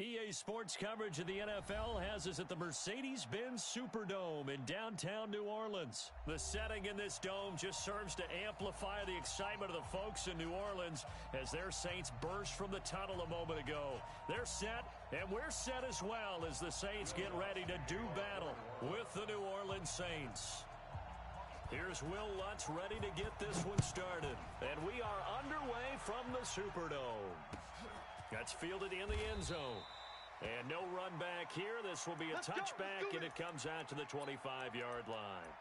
EA Sports coverage of the NFL has us at the Mercedes-Benz Superdome in downtown New Orleans. The setting in this dome just serves to amplify the excitement of the folks in New Orleans as their Saints burst from the tunnel a moment ago. They're set, and we're set as well as the Saints get ready to do battle with the New Orleans Saints. Here's Will Lutz ready to get this one started. And we are underway from the Superdome. That's fielded in the end zone. And no run back here. This will be a touchback, and it comes out to the 25-yard line.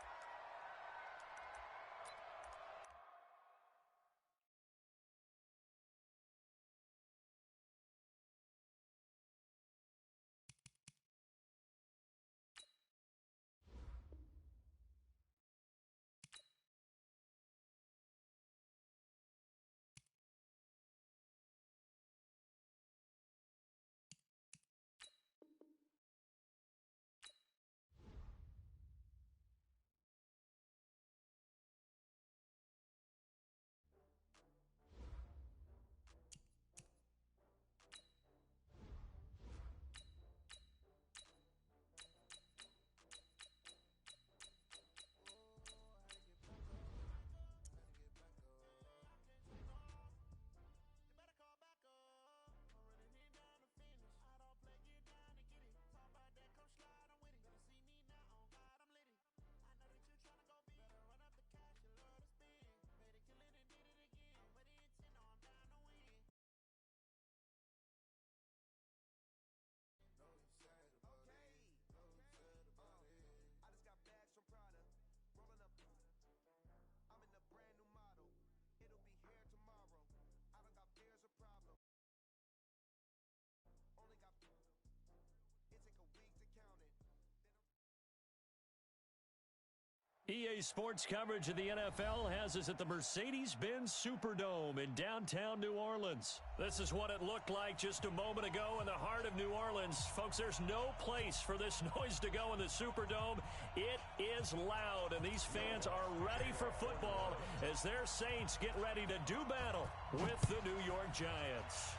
EA Sports coverage of the NFL has us at the Mercedes-Benz Superdome in downtown New Orleans. This is what it looked like just a moment ago in the heart of New Orleans. Folks, there's no place for this noise to go in the Superdome. It is loud, and these fans are ready for football as their Saints get ready to do battle with the New York Giants.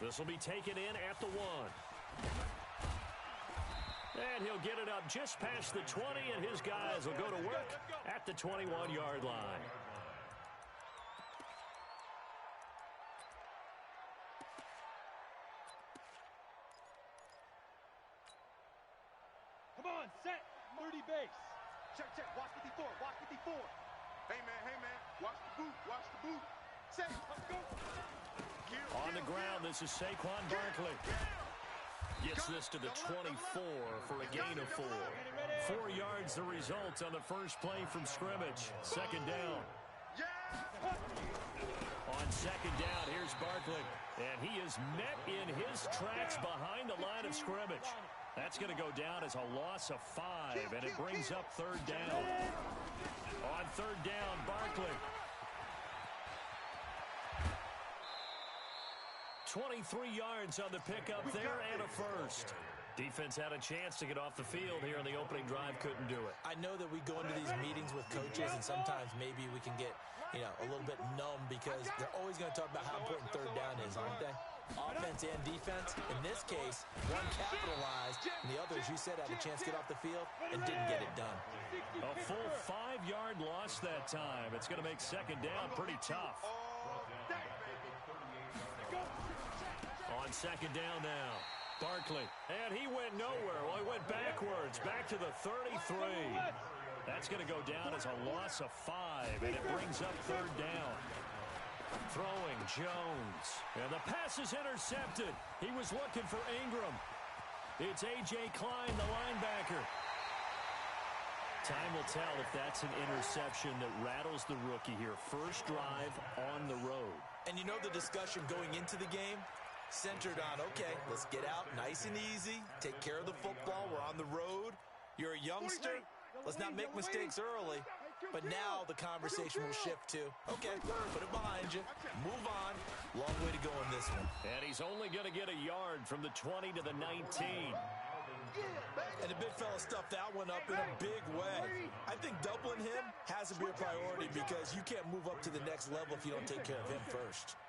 This will be taken in at the 1. And he'll get it up just past the 20, and his guys will go to work at the 21-yard line. Come on, set, 30 base. Check, watch 54, watch 54. Hey, man, watch the boot. Say, let's go. On the ground, this is Saquon Barkley. Gets this to the 24 for a gain of 4. 4 yards the result on the first play from scrimmage. Second down. On second down, here's Barkley. And he is met in his tracks behind the line of scrimmage. That's going to go down as a loss of 5, and it brings up third down. On third down, Barkley. 23 yards on the pickup there and a first. Defense had a chance to get off the field here in the opening drive, couldn't do it. I know that we go into these meetings with coaches, and sometimes maybe we can get, a little bit numb because they're always going to talk about how important third down is, aren't they? Offense and defense. In this case, one capitalized, and the other, as you said, had a chance to get off the field and didn't get it done. A full 5-yard loss that time. It's going to make second down pretty tough. On second down now, Barkley. And he went nowhere. Well, he went backwards, back to the 33. That's going to go down as a loss of 5, and it brings up third down. Throwing Jones. And the pass is intercepted. He was looking for Ingram. It's A.J. Klein, the linebacker. Time will tell if that's an interception that rattles the rookie here. First drive on the road. And you know the discussion going into the game? Centered on, okay, let's get out nice and easy, take care of the football, we're on the road. You're a youngster, let's not make mistakes early. But now the conversation will shift to, okay, put it behind you, move on. Long way to go in this one. And he's only going to get a yard from the 20 to the 19. And the big fella stuffed that one up in a big way. I think doubling him has to be a priority because you can't move up to the next level if you don't take care of him first.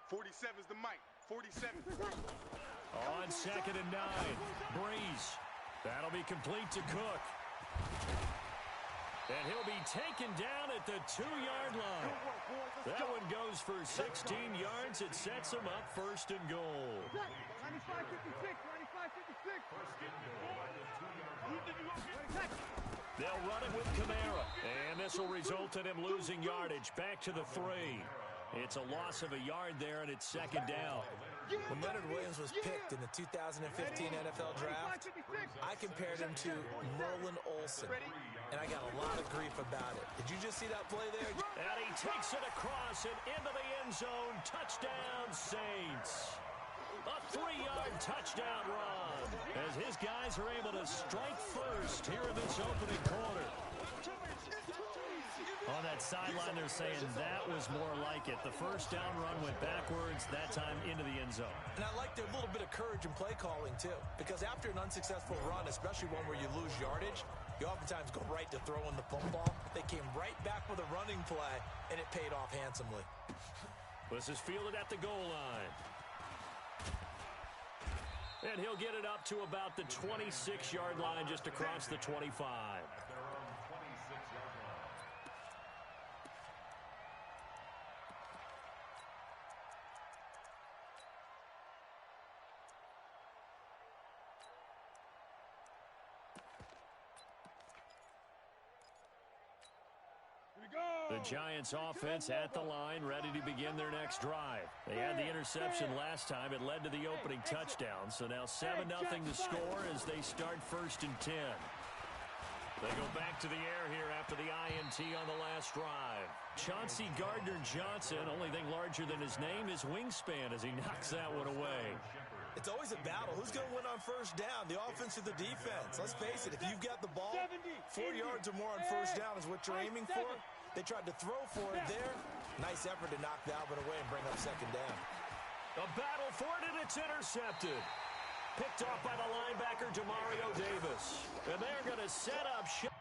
47's the mic. 47. On 2nd and 9, Breeze. That'll be complete to Cook. And he'll be taken down at the 2-yard line. That one goes for 16 yards. It sets him up 1st and goal. 95-56, 95-56. They'll run it with Kamara. And this will result in him losing yardage back to the 3. It's a loss of a yard there, and it's 2nd down. When Leonard Williams was picked in the 2015 NFL Draft, I compared him to Merlin Olsen, and I got a lot of grief about it. Did you just see that play there? And he takes it across and into the end zone. Touchdown, Saints. A 3-yard touchdown run as his guys are able to strike first here in this opening quarter. On that sideline, they're saying that was more like it. The first down run went backwards, that time into the end zone. And I like their little bit of courage in play calling, too. Because after an unsuccessful run, especially one where you lose yardage, you oftentimes go right to throwing the football. They came right back with a running play, and it paid off handsomely. This is fielded at the goal line. And he'll get it up to about the 26-yard line, just across the 25. The Giants offense at the line, ready to begin their next drive. They had the interception last time. It led to the opening touchdown. So now 7-0 to score as they start 1st and 10. They go back to the air here after the INT on the last drive. Chauncey Gardner-Johnson, only thing larger than his name is wingspan as he knocks that one away. It's always a battle. Who's going to win on first down, the offense or the defense? Let's face it, if you've got the ball, 4 yards or more on first down is what you're aiming for. They tried to throw for it there. Nice effort to knock that one away and bring up 2nd down. A battle for it, and it's intercepted. Picked off by the linebacker, Demario Davis. And they're going to set up shot.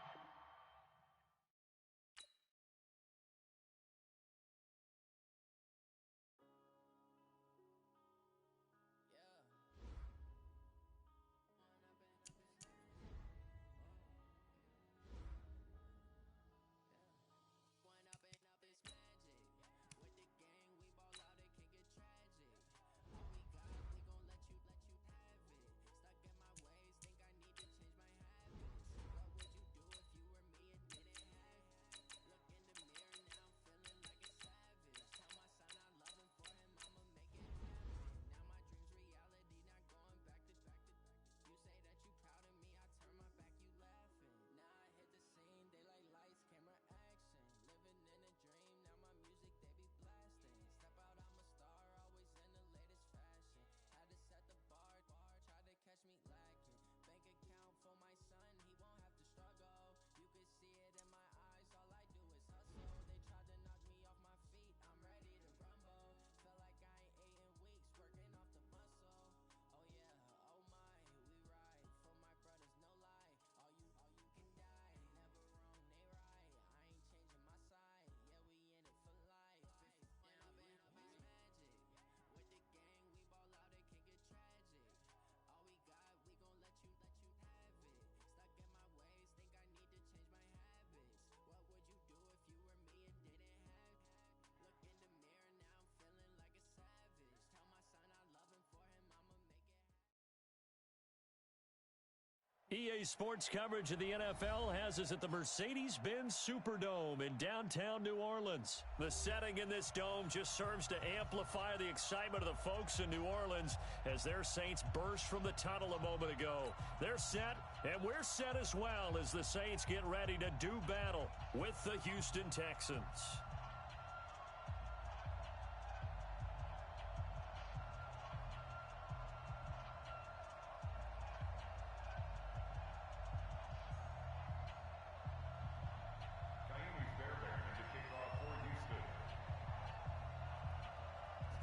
EA Sports coverage of the NFL has us at the Mercedes-Benz Superdome in downtown New Orleans. The setting in this dome just serves to amplify the excitement of the folks in New Orleans as their Saints burst from the tunnel a moment ago. They're set, and we're set as well as the Saints get ready to do battle with the Houston Texans.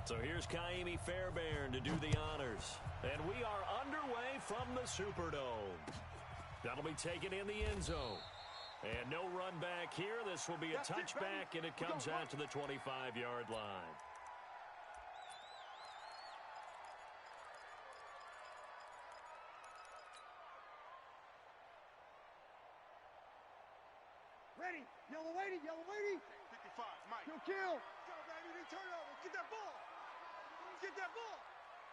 So here's Kaimi Fairbairn to do the honors. And we are underway from the Superdome. That'll be taken in the end zone. And no run back here. This will be a touchback, and it comes out to the 25-yard line. Yellow lady, yellow lady. 55, Mike. Kill. Go, baby, they turn over. Get that ball. Get that ball.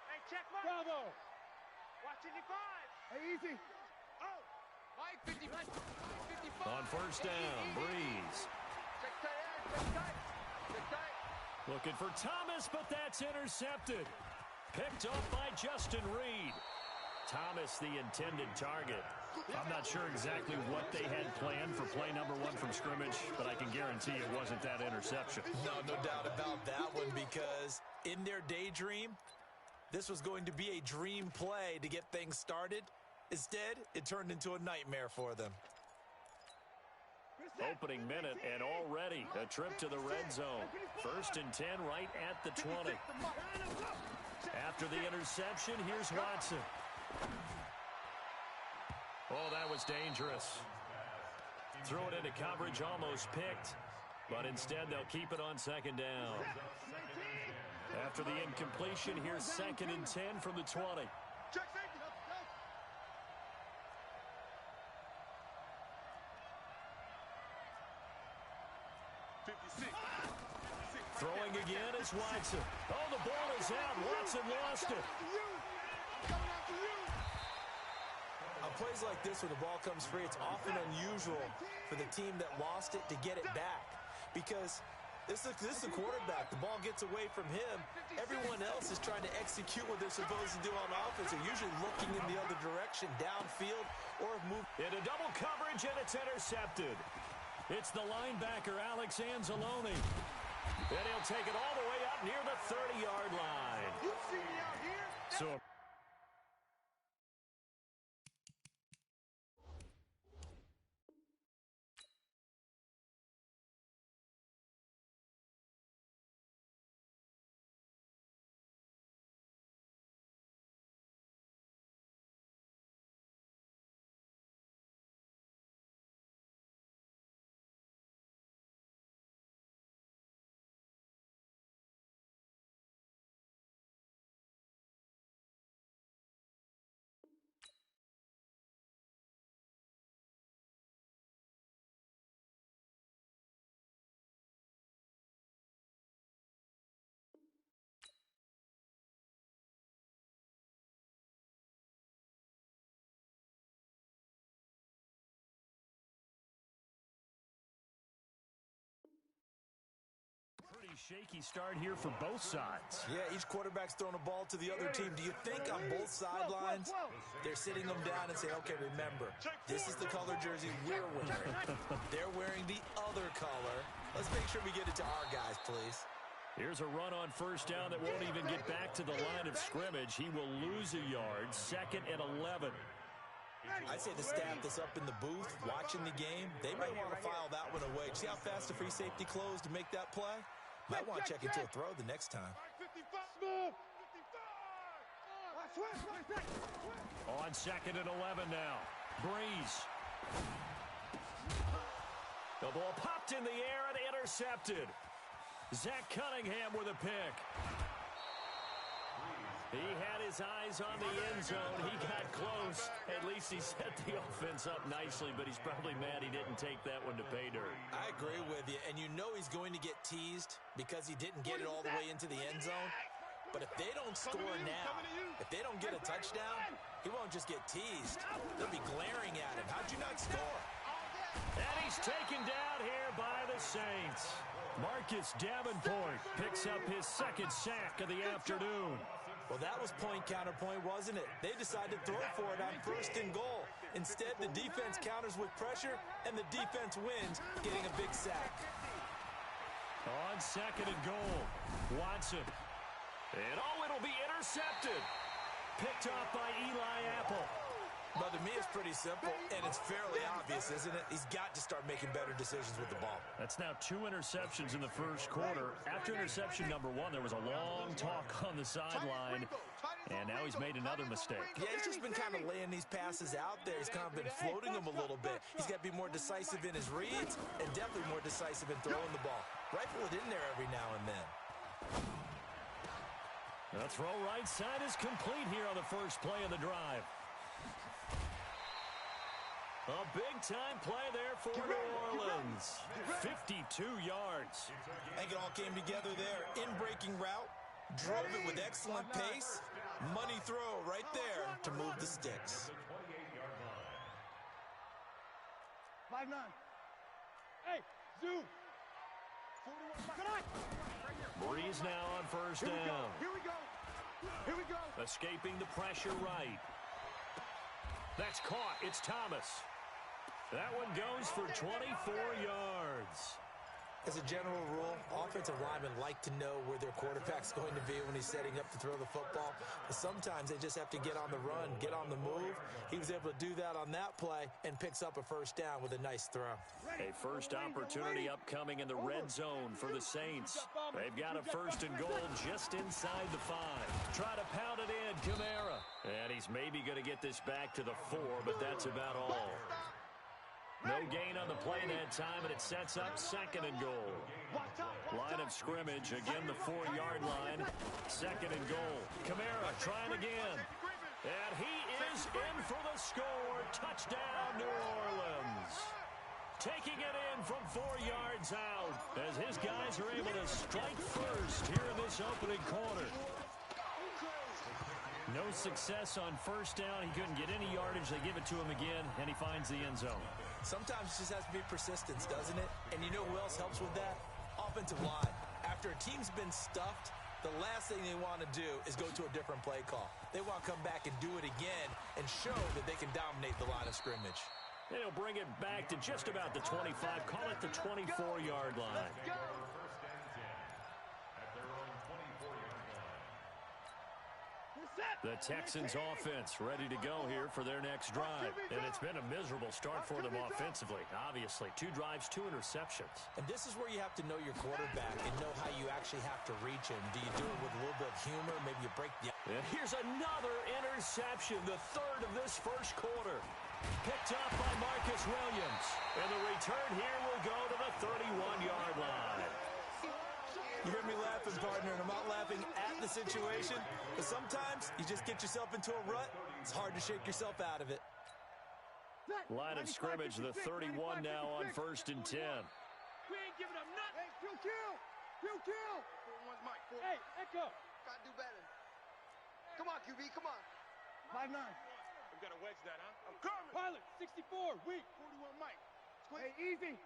Hey, check Mike. Bravo. Watch 55. Hey, easy. Oh. Mike, 55. On first down, Breeze. Check tight. Check tight. Looking for Thomas, but that's intercepted. Picked up by Justin Reed. Thomas, the intended target. I'm not sure exactly what they had planned for play number 1 from scrimmage, but I can guarantee it wasn't that interception. No doubt about that one, because in their daydream, this was going to be a dream play to get things started. Instead, it turned into a nightmare for them. Opening minute, and already a trip to the red zone. 1st and 10 right at the 20. After the interception, here's Watson. Oh, that was dangerous. Threw it into coverage, almost picked. But instead, they'll keep it on 2nd down. After the incompletion, here's 2nd and 10 from the 20. Throwing again is Watson. Oh, the ball is out. Watson lost it. On plays like this, where the ball comes free, it's often unusual for the team that lost it to get it back. Because this is the quarterback. The ball gets away from him. Everyone else is trying to execute what they're supposed to do on offense. They're usually looking in the other direction, downfield, or move. Into double coverage, and it's intercepted. It's the linebacker, Alex Anzalone. And he'll take it all the way up near the 30-yard line. You see me out here? So shaky start here for both sides. Yeah, each quarterback's throwing a ball to the other team. Do you think on both sidelines they're sitting them down and saying, okay, remember, this is the color jersey we're wearing. They're wearing the other color. Let's make sure we get it to our guys, please. Here's a run on first down that won't even get back to the line of scrimmage. He will lose a yard. 2nd and 11. I'd say the staff that's up in the booth watching the game, they may want to file that one away. See how fast the free safety closed to make that play? Might want to check into a throw the next time. On 2nd and 11 now. Breeze. The ball popped in the air and intercepted. Zach Cunningham with a pick. He had his eyes on the end zone. He got close. At least he set the offense up nicely, but he's probably mad he didn't take that one to pay dirt. I agree with you, and you know he's going to get teased because he didn't get it all the way into the end zone. But if they don't score now, if they don't get a touchdown, he won't just get teased. They'll be glaring at him. How'd you not score? And he's taken down here by the Saints. Marcus Davenport picks up his 2nd sack of the afternoon. Well, that was point counterpoint, wasn't it? They decided to throw for it on 1st and goal. Instead, the defense counters with pressure, and the defense wins, getting a big sack. On 2nd and goal, Watson. And it'll be intercepted. Picked off by Eli Apple. But to me, it's pretty simple, and it's fairly obvious, isn't it? He's got to start making better decisions with the ball. That's now 2 interceptions in the first quarter. After interception number 1, there was a long talk on the sideline, and now he's made another mistake. Yeah, he's just been kind of laying these passes out there. He's kind of been floating them a little bit. He's got to be more decisive in his reads and definitely more decisive in throwing the ball. Rifle it in there every now and then. The throw right side is complete here on the first play of the drive. A big-time play there for New Orleans. 52 yards. I think it all came together there. In-breaking route, drove it with excellent pace. Money throw right there to move the sticks. 5-9. Hey, zoom. Breeze now on first down. Here we go. Here we go. Escaping the pressure right. That's caught. It's Thomas. That one goes for 24 yards. As a general rule, offensive linemen like to know where their quarterback's going to be when he's setting up to throw the football. But sometimes they just have to get on the run, get on the move. He was able to do that on that play and picks up a first down with a nice throw. A first opportunity upcoming in the red zone for the Saints. They've got a first and goal just inside the 5. Try to pound it in, Kamara. And he's maybe going to get this back to the 4, but that's about all. No gain on the play that time, and it sets up second and goal. Line of scrimmage, again the 4-yard line. Second and goal. Kamara trying again. And he is in for the score. Touchdown, New Orleans. Taking it in from 4 yards out as his guys are able to strike first here in this opening quarter. No success on first down. He couldn't get any yardage. They give it to him again, and he finds the end zone. Sometimes it just has to be persistence, doesn't it? And you know who else helps with that? Offensive line. After a team's been stuffed, the last thing they want to do is go to a different play call. They want to come back and do it again and show that they can dominate the line of scrimmage. They'll bring it back to just about the 25. Call it the 24-yard line. The Texans offense ready to go here for their next drive. And it's been a miserable start for them offensively. Obviously, 2 drives, 2 interceptions. And this is where you have to know your quarterback and know how you actually have to reach him. Do you do it with a little bit of humor? Maybe you break the... And here's another interception, the 3rd of this first quarter. Picked up by Marcus Williams. And the return here will go to the 31-yard line. You hear me laughing, partner, and I'm not laughing at the situation, but sometimes you just get yourself into a rut. It's hard to shake yourself out of it. Line of scrimmage, the 31 now on first and 10. We ain't giving up nothing. Hey, kill. Hey, Echo. Gotta do better. Come on, QB, come on. 5-9. We gotta wedge that, huh? I'm coming. Pilot, 64, weak. 41 Mike. Hey, easy.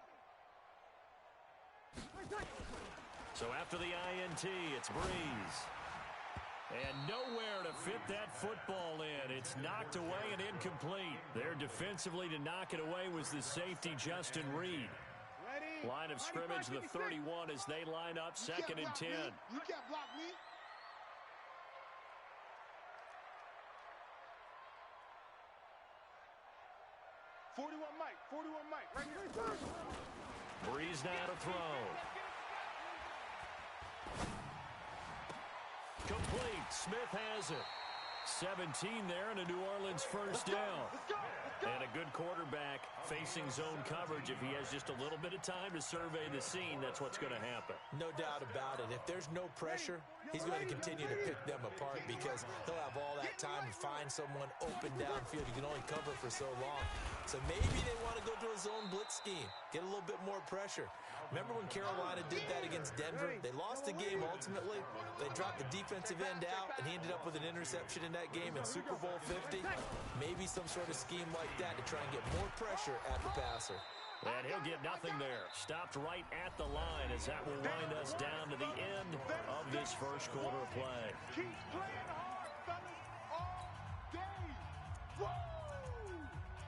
So after the INT, it's Breeze. And nowhere to fit that football in. It's knocked away and incomplete. There defensively to knock it away was the safety, Justin Reed. Line of scrimmage, the 31 as they line up, second and 10. You can't block me. $41 Mike, right here. Breeze now to throw. Complete. Smith has it. 17 there and a New Orleans first down. And a good quarterback facing zone coverage. If he has just a little bit of time to survey the scene, that's what's going to happen. No doubt about it. If there's no pressure, he's going to continue to pick them apart because he'll have all that time to find someone open downfield. You can only cover for so long. So maybe they want to go to a zone blitz scheme, get a little bit more pressure. Remember when Carolina did that against Denver? They lost the game ultimately. They dropped the defensive end out, and he ended up with an interception in that game in Super Bowl 50. Maybe some sort of scheme like that to try and get more pressure at the passer. And he'll get nothing there. Stopped right at the line as that will wind us down to the end of this first quarter of play. Keep playing hard, fellas, all day. Woo!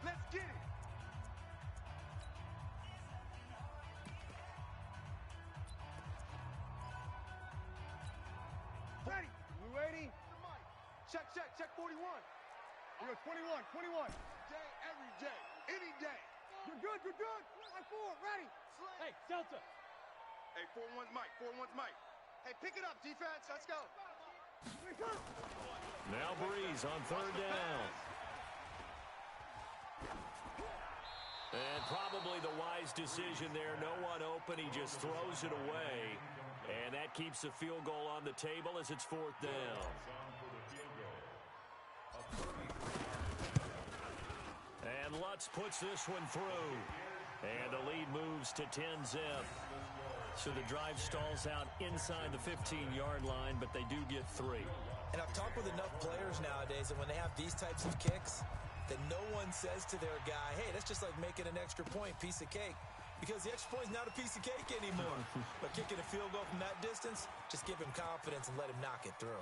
Let's get it. Ready. We ready? Check 41. You're 21. Day, every day, any day. You're good. Line 4, ready. Hey, Delta. Hey, 4-1's Mike. Hey, pick it up, defense. Let's go. Now Breeze on third down. And probably the wise decision there. No one open. He just throws it away. And that keeps the field goal on the table as it's fourth down. And And Lutz puts this one through. And the lead moves to 10-zip. So the drive stalls out inside the 15-yard line, but they do get 3. And I've talked with enough players nowadays that when they have these types of kicks, that no one says to their guy, hey, that's just like making an extra point, piece of cake. Because the extra point is not a piece of cake anymore. But kicking a field goal from that distance, just give him confidence and let him knock it through.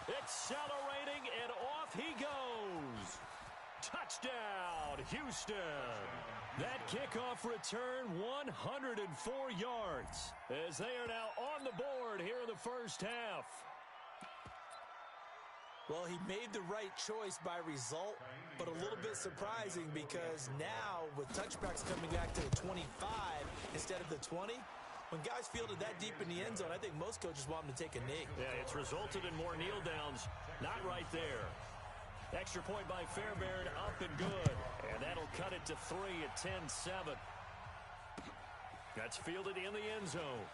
Accelerating, and off he goes. Touchdown, Houston. That kickoff return, 104 yards, as they are now on the board here in the first half. Well, he made the right choice by result, but a little bit surprising because now with touchbacks coming back to the 25 instead of the 20, when guys fielded that deep in the end zone, I think most coaches want them to take a knee. Yeah, it's resulted in more kneel downs. Not right there. Extra point by Fairbairn, up and good. And that'll cut it to 3 at 10-7. That's fielded in the end zone.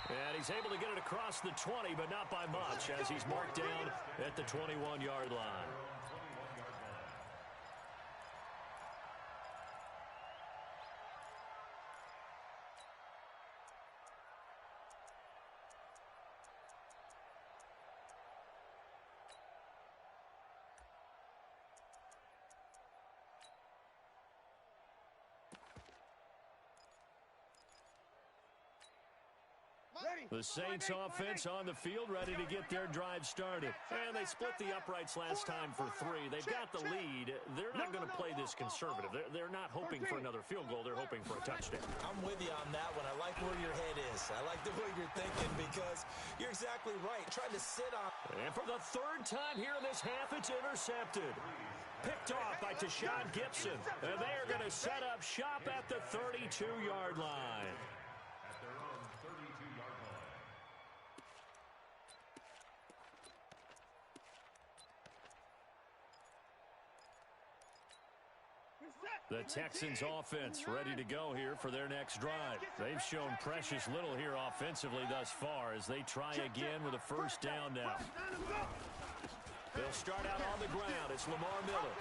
And he's able to get it across the 20, but not by much, as he's marked down at the 21-yard line. The Saints offense on the field, ready to get their drive started. And they split the uprights last time for 3. They've got the lead. They're not going to play this conservative. They're not hoping for another field goal. They're hoping for a touchdown. I'm with you on that one. I like where your head is. I like the way you're thinking because you're exactly right. Trying to sit on. And for the 3rd time here in this half, it's intercepted. Picked off by Tashawn Gibson. And they are going to set up shop at the 32-yard line. The Texans offense ready to go here for their next drive. They've shown precious little here offensively thus far as they try again with a first down now. They'll start out on the ground. It's Lamar Miller.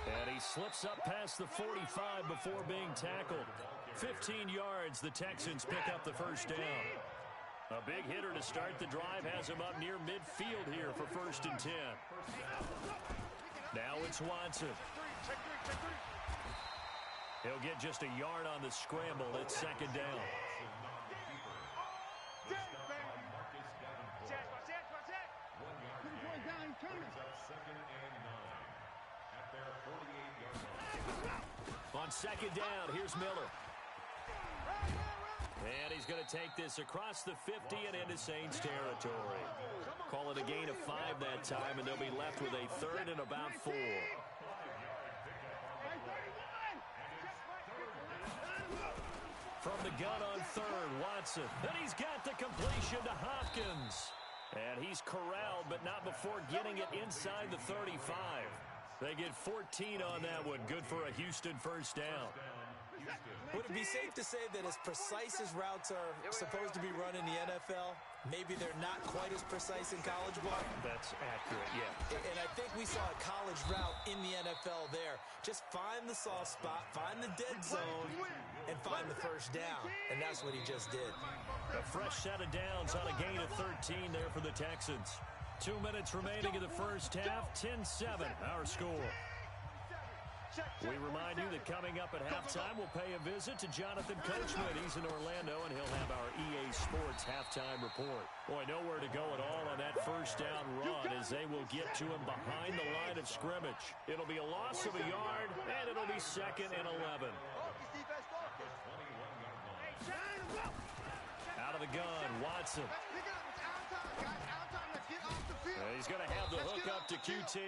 And he slips up past the 45 before being tackled. 15 yards, the Texans pick up the first down. A big hitter to start the drive has him up near midfield here for 1st and 10. Now it's Watson. He'll get just a yard on the scramble. It's 2nd down. On 2nd down, here's Miller. And he's going to take this across the 50 and into Saints territory. Call it a gain of 5 that time, and they'll be left with a 3rd and about 4. From the gun on 3rd, Watson. And he's got the completion to Hopkins. And he's corralled, but not before getting it inside the 35. They get 14 on that one. Good for a Houston first down. Would it be safe to say that as precise as routes are supposed to be run in the NFL, maybe they're not quite as precise in college ball? That's accurate, yeah. And I think we saw a college route in the NFL there. Just find the soft spot, find the dead zone, and find the first down. And that's what he just did. A fresh set of downs on a gain of 13 there for the Texans. 2 minutes remaining in the first half, 10-7 our score. We remind you that coming up at halftime, we'll pay a visit to Jonathan Coachman. He's in Orlando, and he'll have our EA Sports halftime report. Boy, nowhere to go at all on that first down run as they will get to him behind the line of scrimmage. It'll be a loss of a yard, and it'll be 2nd and 11. Out of the gun, Watson. He's going to have the hook up to QT.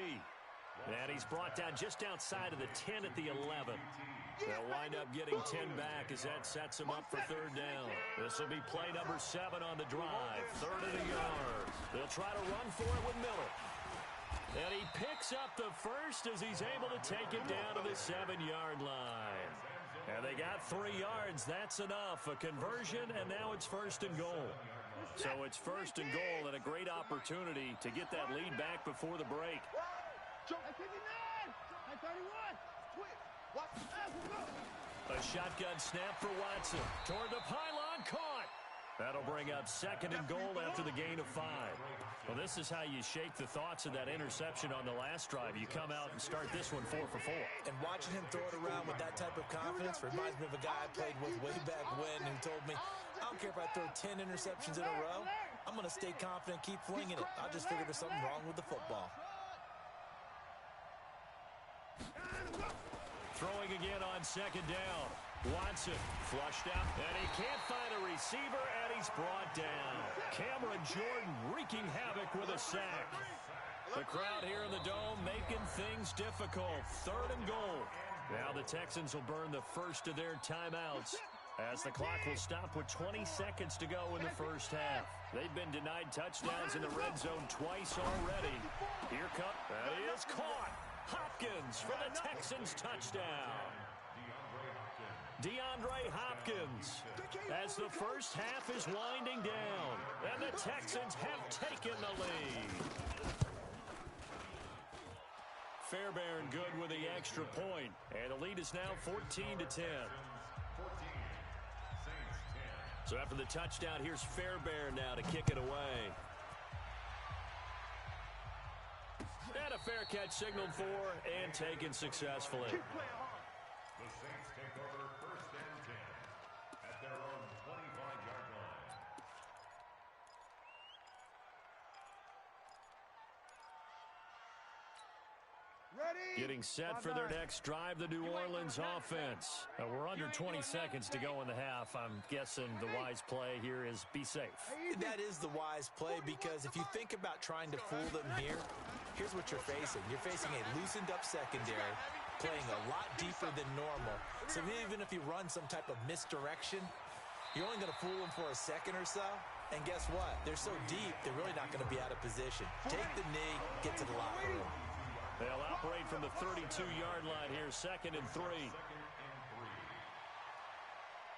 And he's brought down just outside of the 10 at the 11. They'll wind up getting 10 back as that sets him up for 3rd down. This will be play number 7 on the drive. 3rd and a yard. They'll try to run for it with Miller. And he picks up the first as he's able to take it down to the 7-yard line. And they got 3 yards. That's enough. A conversion, and now it's 1st and goal. So it's 1st and goal and a great opportunity to get that lead back before the break. A shotgun snap for Watson. Toward the pylon, caught. That'll bring up 2nd and goal after the gain of 5. Well, this is how you shake the thoughts of that interception on the last drive. You come out and start this one 4 for 4. And watching him throw it around with that type of confidence reminds me of a guy I played with way back when who told me, I don't care if I throw 10 interceptions in a row. I'm going to stay confident, keep flinging it. I just figured there's something wrong with the football. Throwing again on 2nd down. Watson flushed out, and he can't find a receiver, and he's brought down. Cameron Jordan wreaking havoc with a sack. The crowd here in the Dome making things difficult. 3rd and goal. Now the Texans will burn the first of their timeouts as the clock will stop with 20 seconds to go in the first half. They've been denied touchdowns in the red zone twice already. Here comes, that is caught. Hopkins for the Texans touchdown. DeAndre Hopkins as the first half is winding down, and the Texans have taken the lead. Fairbairn good with the extra point, and the lead is now 14-10. So after the touchdown, here's Fairbairn now to kick it away. And a fair catch signaled for and taken successfully. The Saints take over 1st and 10 at their own 25-yard line. Getting set for their next drive, the New Orleans offense. We're under 20 seconds to go in the half. I'm guessing the wise play here is be safe. That is the wise play, because if you think about trying to fool them here, here's what you're facing. You're facing a loosened-up secondary, playing a lot deeper than normal. So even if you run some type of misdirection, you're only going to fool them for a second or so. And guess what? They're so deep, they're really not going to be out of position. Take the knee, get to the locker room. They'll operate from the 32-yard line here, 2nd and 3.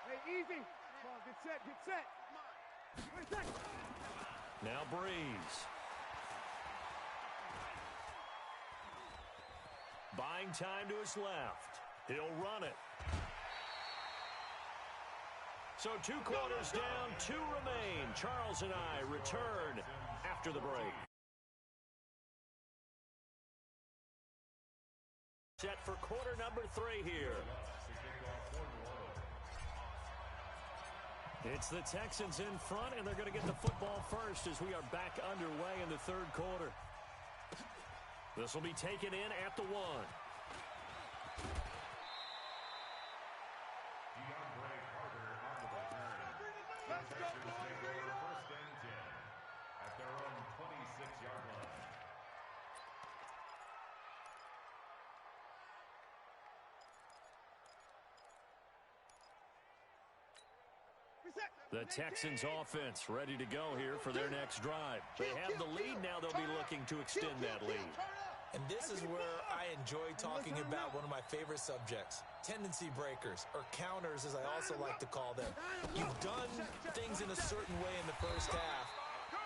Hey, easy. Come on, get set, get set. Wait a second. Now Breeze. Buying time to his left. He'll run it. So 2 quarters down, 2 remain. Charles and I return after the break. Set for quarter number 3 here. It's the Texans in front, and they're going to get the football first as we are back underway in the 3rd quarter. This will be taken in at the 1. Let's go, boys. Bring it up. 1st and 10 at their own 26-yard line. The Texans offense ready to go here for their next drive. They have the lead now. They'll be looking to extend that lead. And this is where I enjoy talking about one of my favorite subjects, tendency breakers, or counters as I also like to call them. You've done things in a certain way in the first half,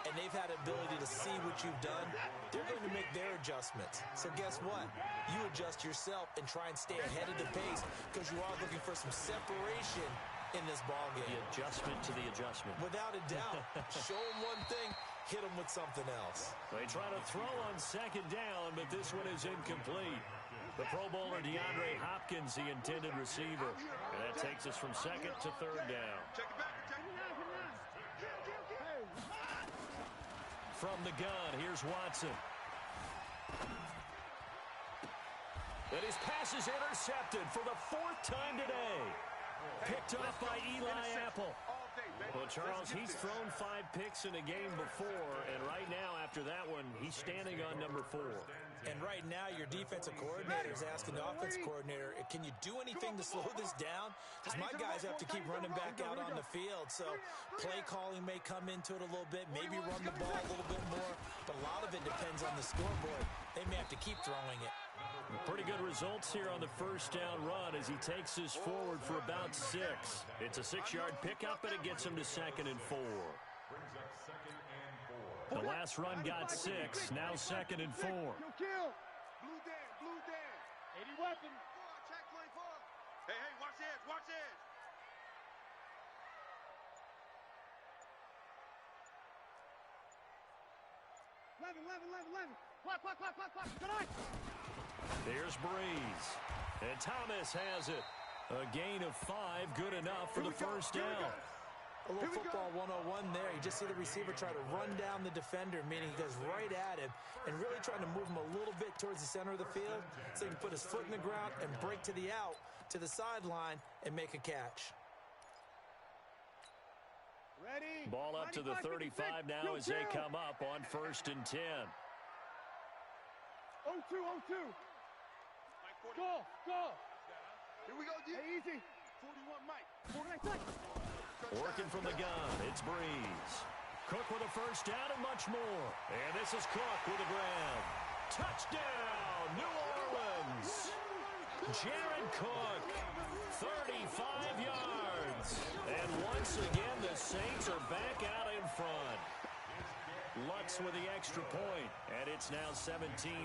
and they've had the ability to see what you've done. They're going to make their adjustments. So guess what? You adjust yourself and try and stay ahead of the pace, because you are looking for some separation in this ballgame. The adjustment to the adjustment. Without a doubt. Show them one thing, hit them with something else. They try to throw on 2nd down, but this one is incomplete. The Pro Bowler DeAndre Hopkins, the intended receiver. And that takes us from 2nd to 3rd down. From the gun, here's Watson. And his pass is intercepted for the 4th time today. Picked off by Eli Apple. Well, Charles, he's thrown 5 picks in a game before, and right now, after that one, he's standing on number 4. And right now, your defensive coordinator is asking the offensive coordinator, can you do anything to slow this down? Because my guys have to keep running back out on the field. So play calling may come into it a little bit, maybe run the ball a little bit more, but a lot of it depends on the scoreboard. They may have to keep throwing it. Pretty good results here on the first down run as he takes this forward for about 6. It's a 6-yard pickup, and it gets him to 2nd and 4. Brings up 2nd and 4. The last run got 6, now 2nd and 4. Blue Dan, blue Dan. 80 weapon. Check 24. Hey, watch the edge, watch the edge. Eleven. Clock. Tonight. Here's Breeze. And Thomas has it. A gain of 5, good enough for the first down. A little football 101 there. You just see the receiver try to run down the defender, meaning he goes right at him and really trying to move him a little bit towards the center of the field so he can put his foot in the ground and break to the out, to the sideline, and make a catch. Ready. Ball up to the 35 now as they come up on 1st and 10. 0-2. Go. Here we go, D. Hey, easy. 41, Mike. 49 seconds. Working from the gun, it's Breeze. Cook with a first down and much more. And this is Cook with a grab. Touchdown, New Orleans. Jared Cook, 35 yards. And once again, the Saints are back out in front. Lutz with the extra point, and it's now 17-14.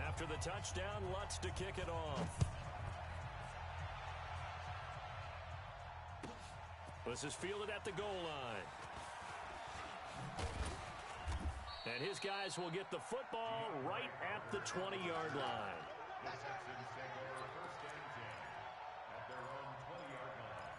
After the touchdown, Lutz to kick it off. This is fielded at the goal line. And his guys will get the football right at the 20-yard line. The Texans take over 1st and 10 at their own 20-yard line.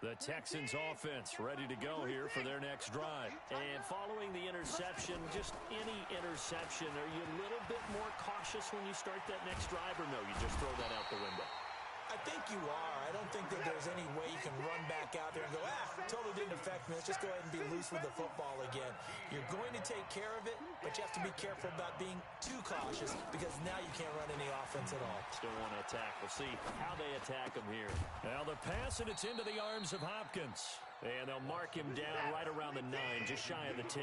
The Texans offense ready to go here for their next drive. And following the interception, just any interception, are you a little bit more cautious when you start that next drive, or no, you just throw that out the window? I think you are. I don't think that there's any way you can run back out there and go, totally didn't affect me. Let's just go ahead and be loose with the football again. You're going to take care of it, but you have to be careful about being too cautious because now you can't run any offense at all. Still want to attack. We'll see how they attack him here. Now the pass, and it's into the arms of Hopkins. And they'll mark him down right around the 9, just shy of the 10.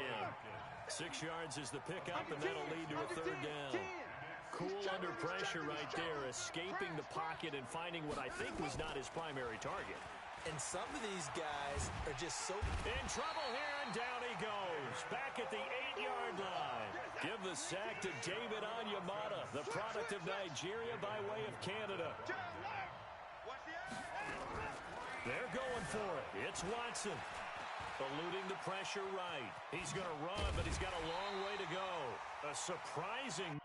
6 yards is the pickup, and that'll lead to a 3rd down. Cool under pressure right there, escaping the pocket and finding what I think was not his primary target. And some of these guys are just so in trouble here, and down he goes. Back at the 8-yard line. Give the sack to David Onyemata, the product of Nigeria by way of Canada. They're going for it. It's Watson. Eluding the pressure right. He's going to run, but he's got a long way to go. A surprising...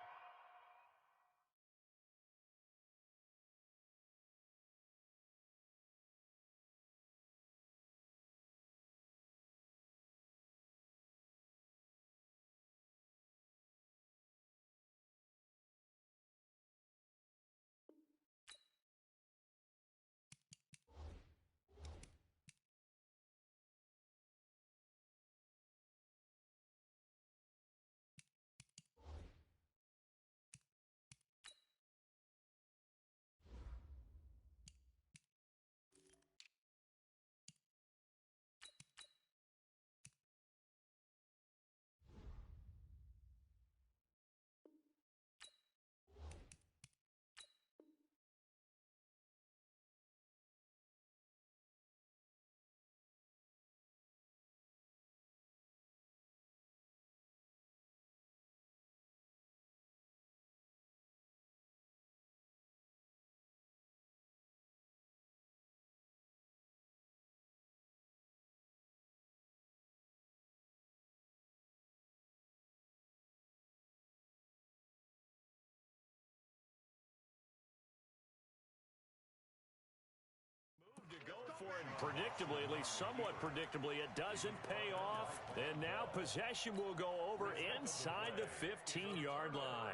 For it predictably, at least somewhat predictably, it doesn't pay off. And now possession will go over inside the 15-yard line.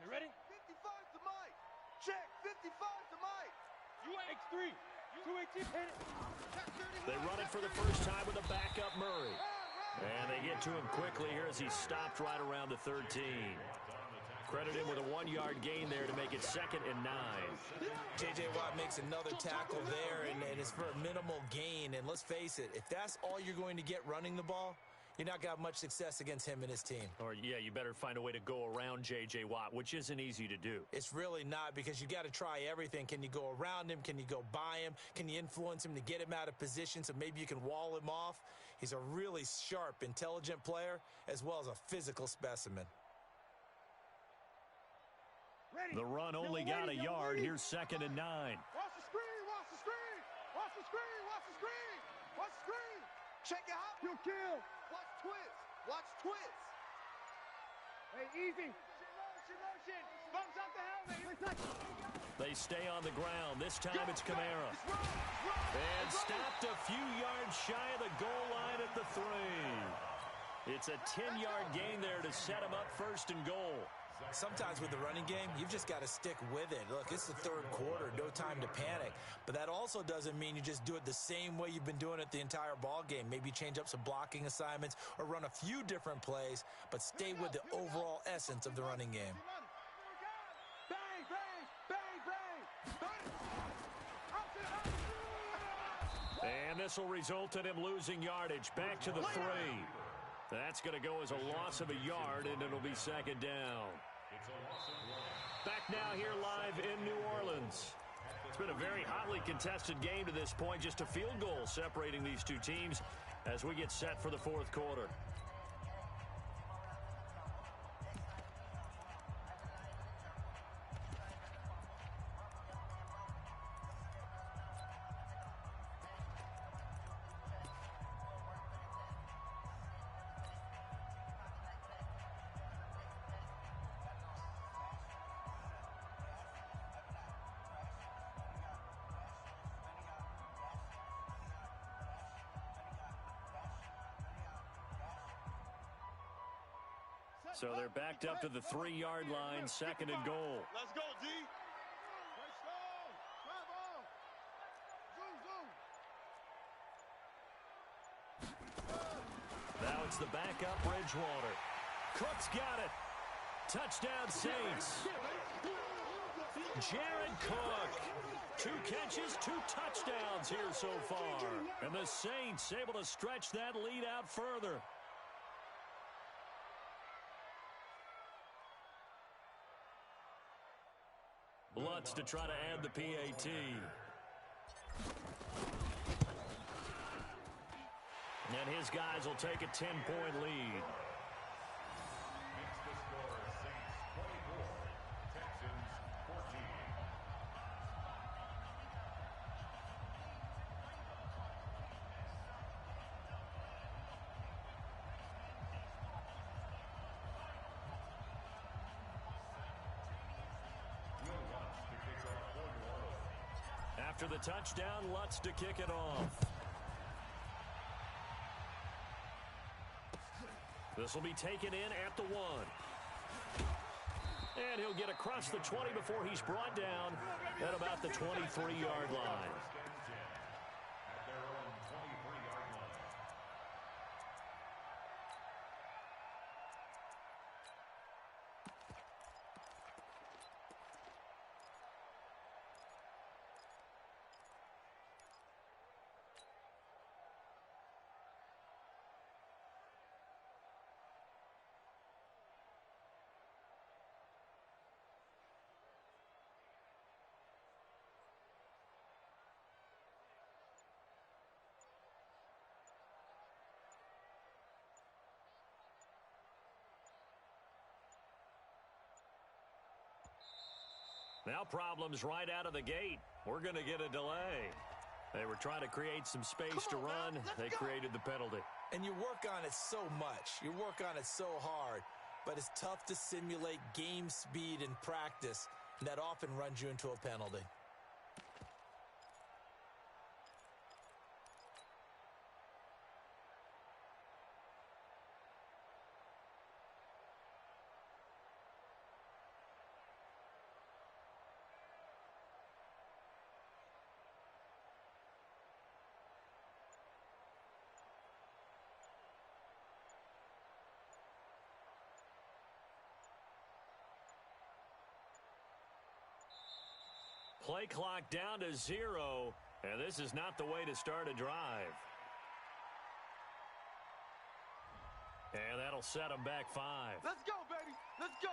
You ready? 55 to Mike. Check. 55 to Mike. UX3. 218. Hit it. They run it for the first time with a backup Murray. And they get to him quickly here as he stopped right around the 13. Credit him with a 1-yard gain there to make it 2nd and 9. J.J. Watt makes another tackle there, and it's for a minimal gain. And let's face it, if that's all you're going to get running the ball, you're not going to have much success against him and his team. Or, yeah, you better find a way to go around J.J. Watt, which isn't easy to do. It's really not, because you got to try everything. Can you go around him? Can you go by him? Can you influence him to get him out of position so maybe you can wall him off? He's a really sharp, intelligent player as well as a physical specimen. The run only got a yard. Here's 2nd and 9. Watch the screen, watch the screen. Watch the screen, watch the screen. Watch the screen. Check it out. You'll kill. Watch twist. Watch twist. Hey, easy. Motion. Bumps out the helmet. They stay on the ground. This time it's Kamara. And stopped a few yards shy of the goal line at the 3. It's a 10-yard gain there to set him up 1st and goal. Sometimes with the running game, you've just got to stick with it. Look, it's the 3rd quarter, no time to panic. But that also doesn't mean you just do it the same way you've been doing it the entire ball game. Maybe change up some blocking assignments or run a few different plays, but stay with the overall essence of the running game. Bang, bang, bang, bang. And this will result in him losing yardage. Back to the 3. That's going to go as a loss of a yard, and it'll be 2nd down. Back now here live in New Orleans. It's been a very hotly contested game to this point. Just a field goal separating these two teams as we get set for the 4th quarter. So they're backed up to the 3-yard line, 2nd and goal. Let's go, D. Now it's the backup Bridgewater. Cook's got it. Touchdown Saints. Jared Cook. 2 catches, 2 touchdowns here so far. And the Saints able to stretch that lead out further. Lutz to try to add the PAT. And his guys will take a 10-point lead. Makes the score Saints 24, Texans 14. After the touchdown, Lutz to kick it off. This will be taken in at the 1. And he'll get across the 20 before he's brought down at about the 23-yard line. At their own 23-yard line. Now problems right out of the gate. We're going to get a delay. They were trying to create some space to run. They created the penalty. And you work on it so much. You work on it so hard. But it's tough to simulate game speed in practice. And that often runs you into a penalty. play clock down to 0, and this is not the way to start a drive. And that'll set them back 5. Let's go, baby. Let's go.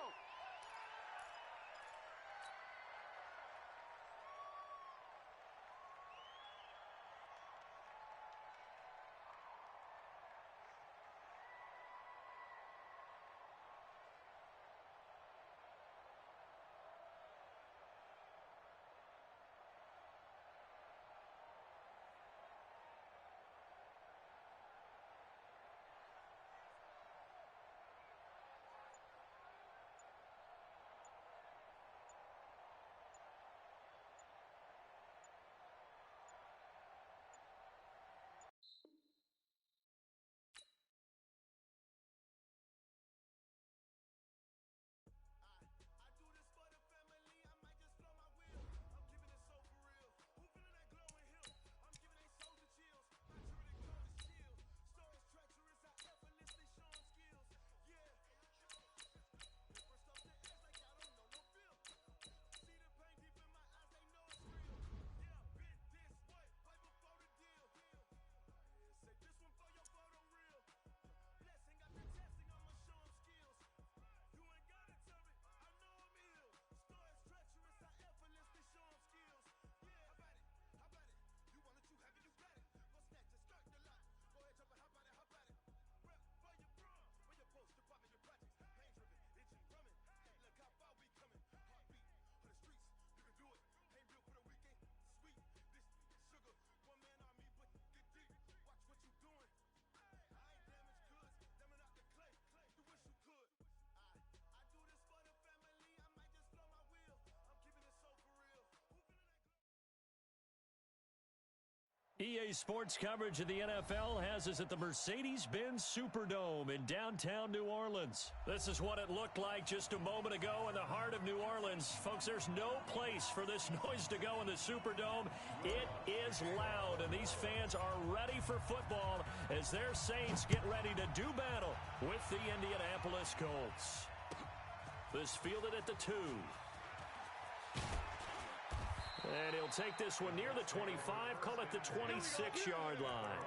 EA Sports coverage of the NFL has us at the Mercedes-Benz Superdome in downtown New Orleans. This is what it looked like just a moment ago in the heart of New Orleans. Folks, there's no place for this noise to go in the Superdome. It is loud, and these fans are ready for football as their Saints get ready to do battle with the Indianapolis Colts. This fielded at the 2. And he'll take this one near the 25, call it the 26-yard line.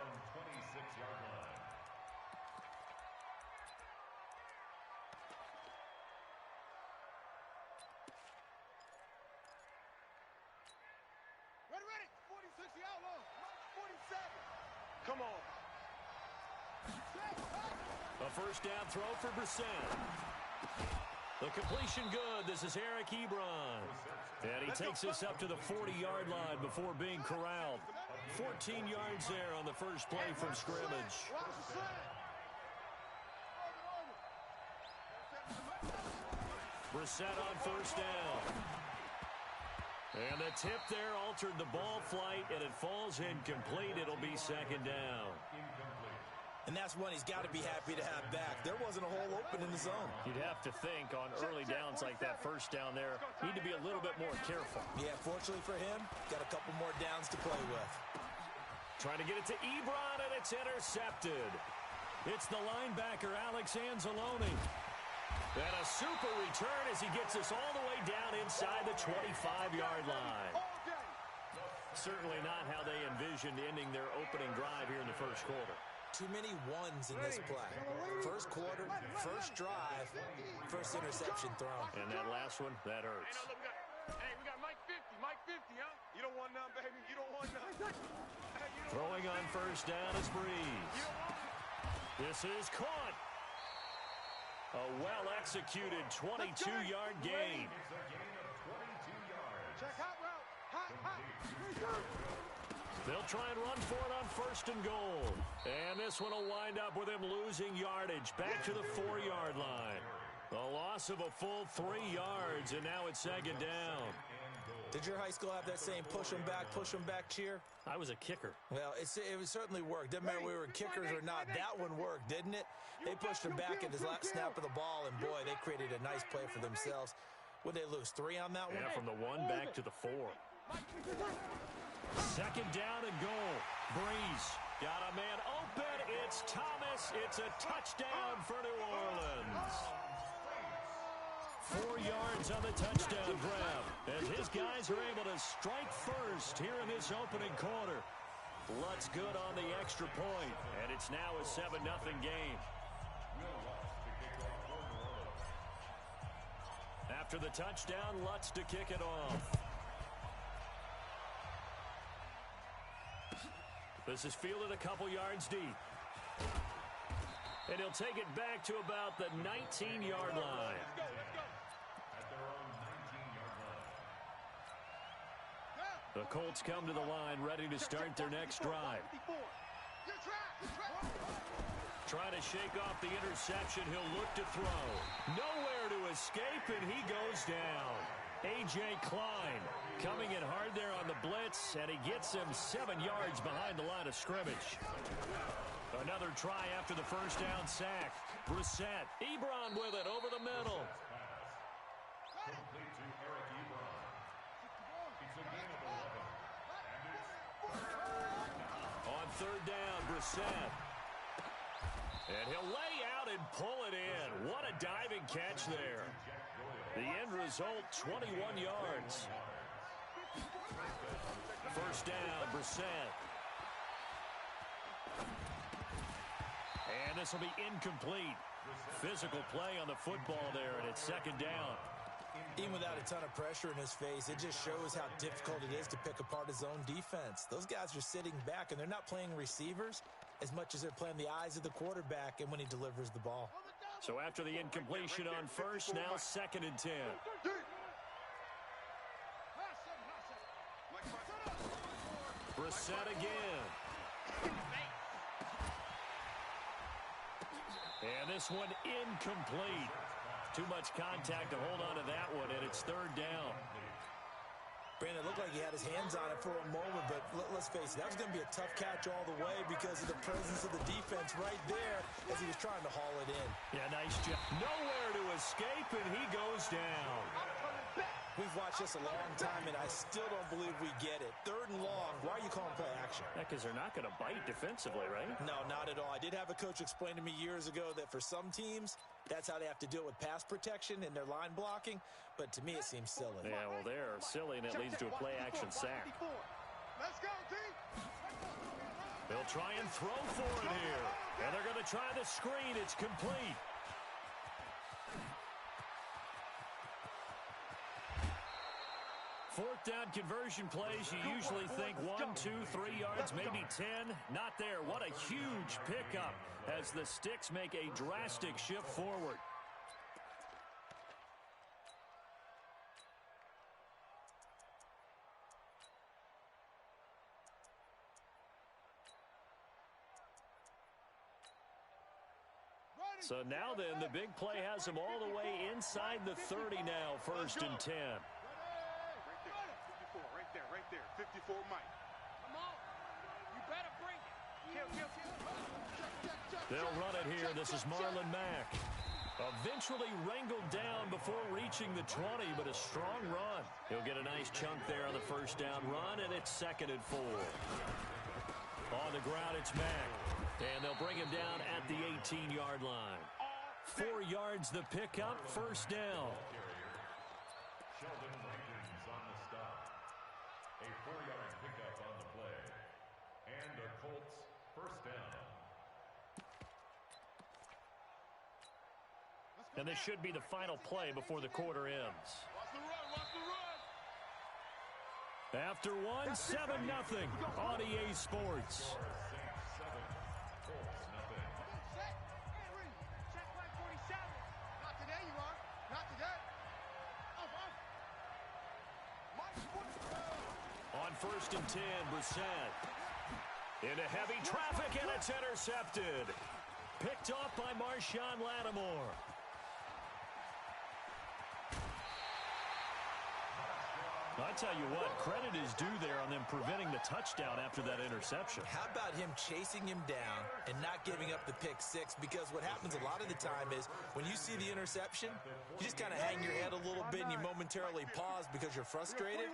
Ready. 46 the outlaw. 47. Come on. A first down throw for Brissett. The completion good. This is Eric Ebron. And he takes this up to the 40-yard line before being corralled. 14 yards there on the first play from scrimmage. Brissett on first down. And the tip there altered the ball flight, and it falls incomplete. It'll be second down. And that's one he's got to be happy to have back. There wasn't a hole open in the zone. You'd have to think on early downs like that first down there, need to be a little bit more careful. Yeah, fortunately for him, got a couple more downs to play with. Trying to get it to Ebron, and it's intercepted. It's the linebacker, Alex Anzalone. And a super return as he gets us all the way down inside the 25-yard line. Certainly not how they envisioned ending their opening drive here in the first quarter. Too many ones in this play. First quarter, first drive, first interception thrown. And that last one, that hurts. Hey, we got Mike 50, huh? You don't want none, baby. You don't want none. Throwing on first down is Breeze. This is caught. A well-executed 22-yard gain. Check hot route. Hot. They'll try and run for it on first and goal. And this one will wind up with him losing yardage back to the 4-yard line. A loss of a full 3 yards, and now it's second down. Did your high school have that same push 'em back cheer? I was a kicker. Well, it certainly worked. Didn't matter if we were kickers or not. That one worked, didn't it? They pushed him back at his last snap of the ball, and boy, they created a nice play for themselves. Would they lose 3 on that one? Yeah, from the 1 back to the 4. Second down and goal. Breeze got a man open. It's Thomas. It's a touchdown for New Orleans. 4 yards on the touchdown grab. as his guys are able to strike first here in this opening quarter. Lutz good on the extra point, and it's now a 7-0 game. After the touchdown, Lutz to kick it off. This is fielded a couple yards deep. And he'll take it back to about the 19-yard line. The Colts come to the line ready to start their next drive. Trying to shake off the interception. He'll look to throw. Nowhere to escape, and he goes down. A.J. Klein coming in hard there on the blitz, and he gets him 7 yards behind the line of scrimmage. Another try after the first down sack. Brissett. Ebron with it over the middle. Complete to Eric Ebron. It's a gain of 11. On third down, Brissett. And he'll lay out and pull it in. What a diving catch there. The end result, 21 yards. First down, Brissett. And this will be incomplete. Physical play on the football there, and it's second down. Even without a ton of pressure in his face, it just shows how difficult it is to pick apart his own defense. Those guys are sitting back, and they're not playing receivers as much as they're playing the eyes of the quarterback and when he delivers the ball. So after the incompletion on first, now 2nd and 10. Brissett again. And this one incomplete. Too much contact to hold on to that one, and it's third down. Brandon, it looked like he had his hands on it for a moment, but let's face it, that was going to be a tough catch all the way because of the presence of the defense right there as he was trying to haul it in. Yeah, nice job. Nowhere to escape, and he goes down. We've watched this a long time, and I still don't believe we get it. Third and long, why are you calling play action? Yeah, because they're not going to bite defensively, right? No, not at all. I did have a coach explain to me years ago that for some teams, that's how they have to deal with pass protection and their line blocking, but to me it seems silly. Yeah, well, they're silly, and it leads to a play-action sack. Let's go, team. They'll try and throw for it here, and they're going to try the screen. It's complete. Fourth down conversion plays, you usually think 1, 2, 3 yards, maybe 10. Not there. What a huge pickup as the Sticks make a drastic shift forward. So now then, the big play has them all the way inside the 30 now, 1st and 10. Right there, 54 Mike. Come on. You better bring it. Kill. They'll run it here. This is Marlon Mack. Eventually wrangled down before reaching the 20, but a strong run. He'll get a nice chunk there on the first down run, and it's 2nd and 4. On the ground, it's Mack. And they'll bring him down at the 18-yard line. 4 yards the pickup, first down. Sheldon Rankins on the stop. A 4-yard pickup on the play. And the Colts first down. And this should be the final play before the quarter ends. After one, 7-0 on EA Sports. On 1st and 10, Brissett. Into heavy traffic, and it's intercepted. Picked off by Marshawn Lattimore. I tell you what, credit is due there on them preventing the touchdown after that interception. How about him chasing him down and not giving up the pick six? Because what happens a lot of the time is when you see the interception, you just kind of hang your head a little bit and you momentarily pause because you're frustrated.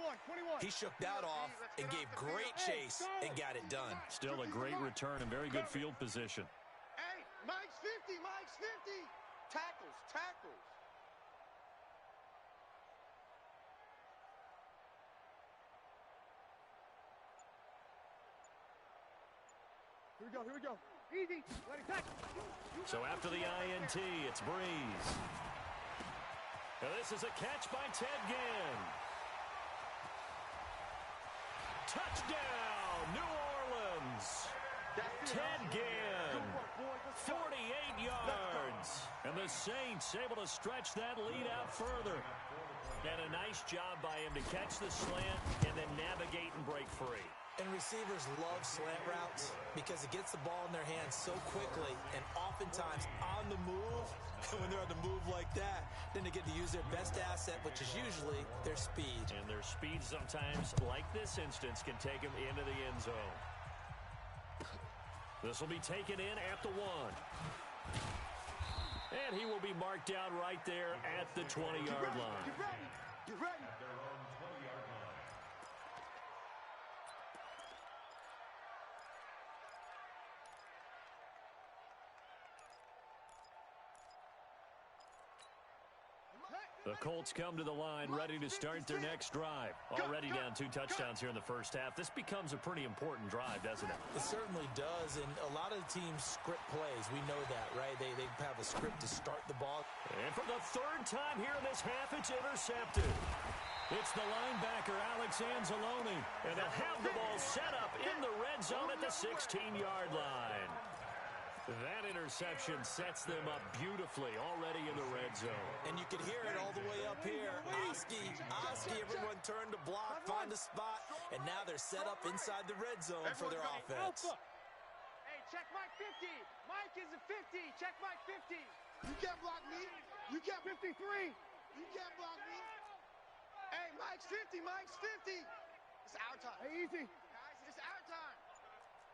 He shook that off and gave great chase and got it done. Still a great return and very good field position. Hey, Mike's 50, Mike's 50. Tackles. Here we go. Easy. Let it touch. So after the INT, it's Breeze. Now this is a catch by Ted Ginn. Touchdown, New Orleans. Ted Ginn, 48 yards. And the Saints able to stretch that lead out further. And a nice job by him to catch the slant and then navigate and break free. And receivers love slant routes because it gets the ball in their hands so quickly and oftentimes on the move. And when they're on the move like that, then they get to use their best asset, which is usually their speed. And their speed sometimes, like this instance, can take them into the end zone. This will be taken in at the 1. And he will be marked down right there at the 20-yard line. Get ready. Get ready. At their own 20-yard line. The Colts come to the line ready to start their next drive. Already down 2 touchdowns here in the first half. This becomes a pretty important drive, doesn't it? It certainly does, and a lot of the teams script plays. We know that, right? They have a script to start the ball. And for the 3rd time here in this half, it's intercepted. It's the linebacker, Alex Anzalone. And they'll have the ball set up in the red zone at the 16-yard line. That interception sets them up beautifully already in the red zone. And you can hear it all the way up here. Oski, everyone turned to block, find a spot, and now they're set up inside the red zone for their offense. Hey, check Mike 50. Mike is a 50. Check Mike 50. You can't block me. You can't 53. You can't block me. Hey, Mike's 50. Mike's 50. It's our time. Hey, easy. Guys, it's our time.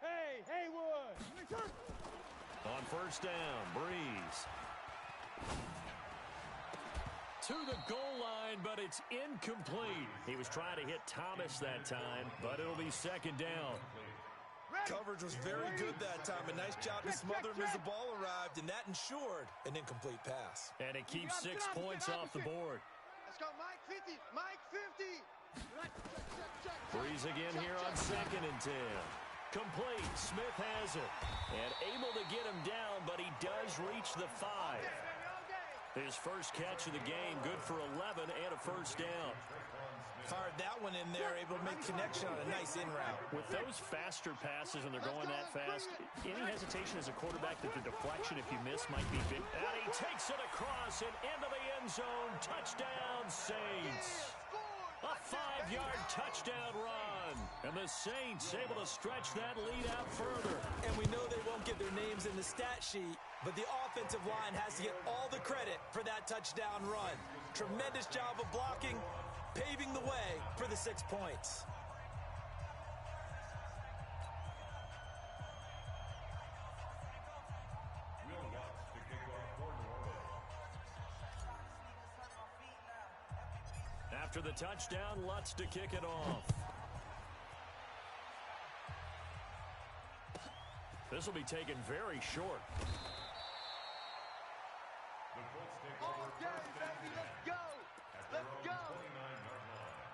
Hey, Haywood. Return. On first down, Breeze. To the goal line, but it's incomplete. He was trying to hit Thomas that time, but it'll be 2nd down. Coverage was very good that time. A nice job to smother him as the ball arrived, and that ensured an incomplete pass. And it keeps 6 points off the board. Let's go, Mike 50. Mike 50. Breeze again here on 2nd and 10. Complete. Smith has it. And able to get him down, but he does reach the 5. His first catch of the game, good for 11 and a first down. Fired that one in there, able to make connection on a nice in route. With those faster passes when they're going that fast, any hesitation as a quarterback that the deflection, if you miss, might be big. And he takes it across and into the end zone. Touchdown, Saints. A 5-yard touchdown run. And the Saints able to stretch that lead out further. And we know they won't get their names in the stat sheet, but the offensive line has to get all the credit for that touchdown run. Tremendous job of blocking, paving the way for the 6 points. Will Lutz to kick off for New Orleans. After the touchdown, Lutz to kick it off. This will be taken very short. The Colts take over Okay, first and baby, 10 let's go. at their Let's own go. 29-yard line.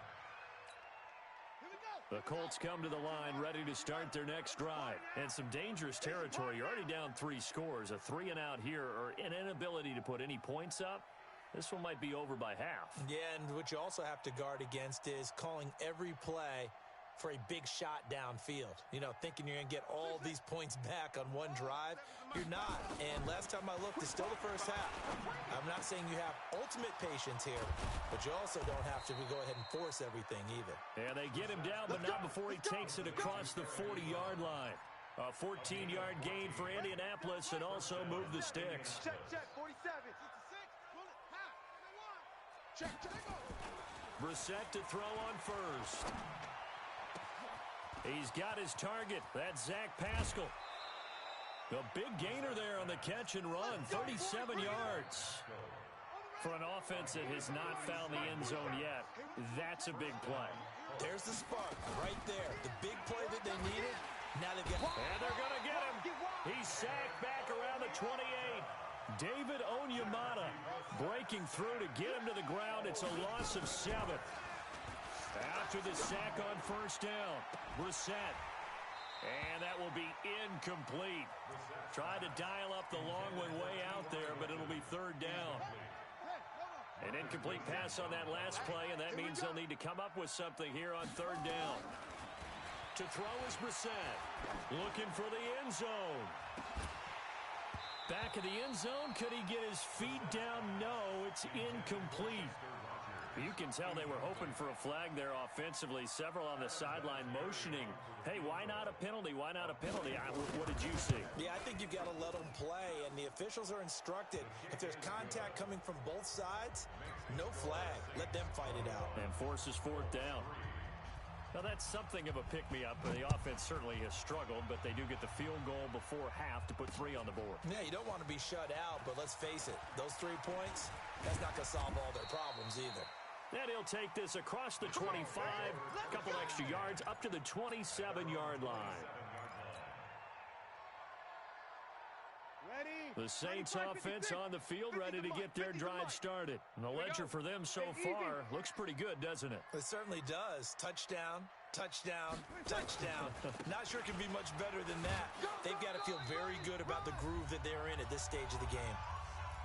Here we go. The Colts come to the line ready to start their next drive. And some dangerous territory. You're already down 3 scores. A 3 and out here, or an inability to put any points up. This one might be over by half. Yeah, and what you also have to guard against is calling every play for a big shot downfield. You know, thinking you're going to get all these points back on one drive. You're not. And last time I looked, it's still the first half. I'm not saying you have ultimate patience here, but you also don't have to go ahead and force everything either. Yeah, they get him down, but not before he takes it across the 40-yard line. A 14-yard gain for Indianapolis and also move the sticks. Check, 47. 66. Pull it. Half. Check, Brissett to throw on first. He's got his target. That's Zach Pascal. The big gainer there on the catch and run, 37 yards. For an offense that has not found the end zone yet, that's a big play. There's the spark right there. The big play that they needed. Now they've got... And they're going to get him. He's sacked back around the 28. David Onyemata breaking through to get him to the ground. It's a loss of 7. After the sack on first down, Brissett. And that will be incomplete. Tried to dial up the long one way out there, but it'll be third down. An incomplete pass on that last play, and that means they'll need to come up with something here on third down. To throw is Brissett. Looking for the end zone. Back of the end zone. Could he get his feet down? No, it's incomplete. You can tell they were hoping for a flag there offensively. Several on the sideline motioning. Hey, why not a penalty? Why not a penalty? What did you see? Yeah, I think you've got to let them play, and the officials are instructed. If there's contact coming from both sides, no flag. Let them fight it out. And forces fourth down. Now, that's something of a pick-me-up. The offense certainly has struggled, but they do get the field goal before half to put 3 on the board. Yeah, you don't want to be shut out, but let's face it. Those 3 points, that's not going to solve all their problems either. And he'll take this across the 25, a couple extra yards, up to the 27-yard line. The Saints offense on the field, ready to get their drive started. And the ledger for them so far looks pretty good, doesn't it? It certainly does. Touchdown, touchdown, touchdown. Not sure it can be much better than that. They've got to feel very good about the groove that they're in at this stage of the game.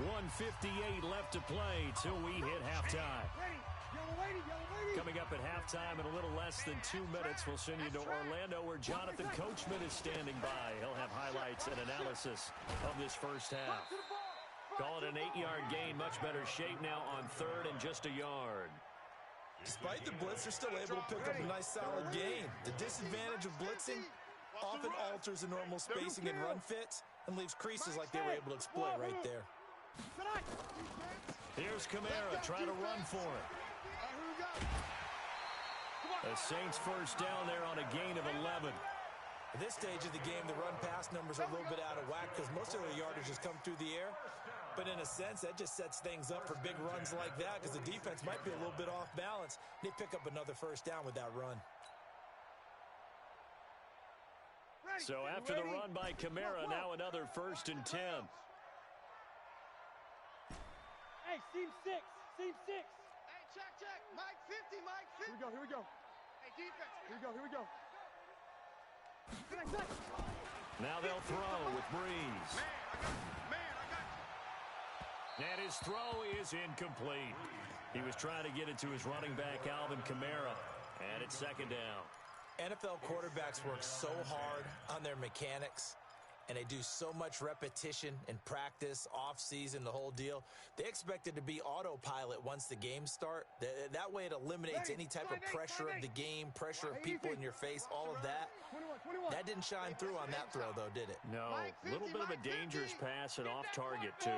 1:58 left to play till we hit halftime. Coming up at halftime in a little less than 2 minutes, we'll send you to Orlando where Jonathan Coachman is standing by. He'll have highlights and analysis of this first half. Call it an 8-yard gain, much better shape now on third and just a yard. Despite the blitz, they're still able to pick up a nice solid gain. The disadvantage of blitzing often alters the normal spacing and run fits and leaves creases like they were able to exploit right there. Here's Kamara trying to run for it. The Saints first down there on a gain of 11. At this stage of the game, the run-pass numbers are a little bit out of whack because most of their yardage has come through the air. But in a sense, that just sets things up for big runs like that because the defense might be a little bit off balance. They pick up another first down with that run. So after the run by Kamara, now another 1st and 10. Hey, seam 6. Seam 6. Hey, check. Mike 50, Mike 50. Here we go. Hey, defense. Here we go. Now they'll throw with Breeze. Man, I got you. And his throw is incomplete. He was trying to get it to his running back, Alvin Kamara. And it's second down. NFL quarterbacks work so hard on their mechanics, and they do so much repetition and practice, off-season, the whole deal. They expect it to be autopilot once the games start. That way it eliminates any type of pressure of the game, pressure of people in your face, all of that. That didn't shine through on that throw, though, did it? No. A little bit of a dangerous pass and off target, too.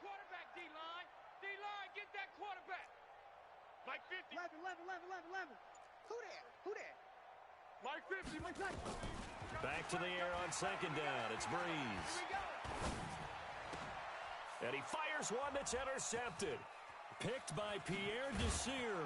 Quarterback, D-line. D-line, get that quarterback. Mike 50. 11. Who there? Mike 50. Back to the air on second down. It's Breeze. And he fires one that's intercepted. Picked by Pierre Desir.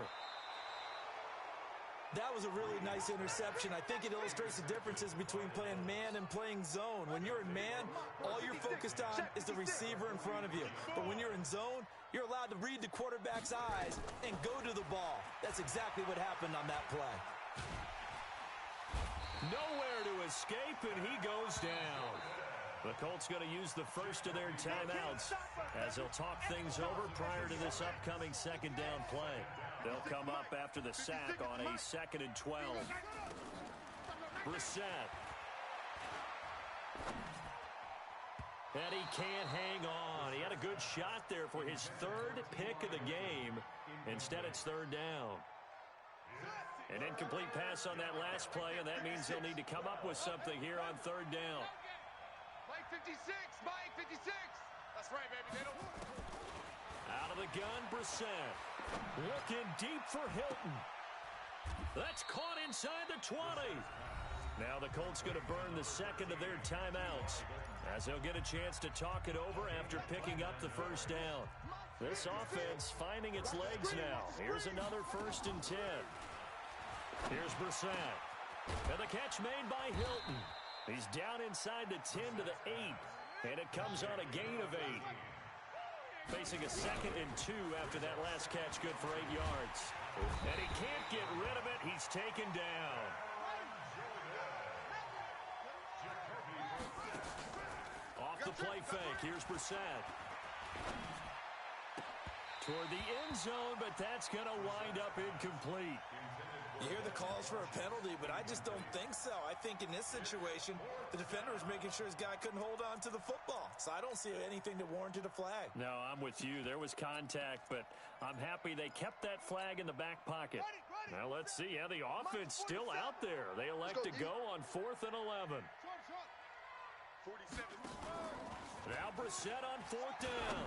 That was a really nice interception. I think it illustrates the differences between playing man and playing zone. When you're in man, all you're focused on is the receiver in front of you. But when you're in zone, you're allowed to read the quarterback's eyes and go to the ball. That's exactly what happened on that play. Nowhere to escape, and he goes down. The Colts going to use the first of their timeouts as they'll talk things over prior to this upcoming second down play. They'll come up after the sack on a 2nd and 12. Brissett. And he can't hang on. He had a good shot there for his 3rd pick of the game. Instead, it's 3rd down. An incomplete pass on that last play, and that means they'll need to come up with something here on 3rd down. Mike 56. Mike 56. That's right, baby. They don't... Out of the gun, Brissett. Looking deep for Hilton. That's caught inside the 20. Now the Colts going to burn the second of their timeouts as they'll get a chance to talk it over after picking up the first down. This offense finding its legs now. Here's another 1st and 10. Here's Brissett. And the catch made by Hilton. He's down inside the 10 to the 8. And it comes on a gain of 8. Facing a 2nd and 2 after that last catch, good for 8 yards. And he can't get rid of it. He's taken down. the play fake. Here's Brissett. Toward the end zone, but that's going to wind up incomplete. You hear the calls for a penalty, but I just don't think so. I think in this situation, the defender was making sure his guy couldn't hold on to the football. So I don't see anything that warranted a flag. No, I'm with you. There was contact, but I'm happy they kept that flag in the back pocket. Now let's see. Yeah, the offense still out there. They elect to go on 4th and 11. 47. Now Brissett on 4th down.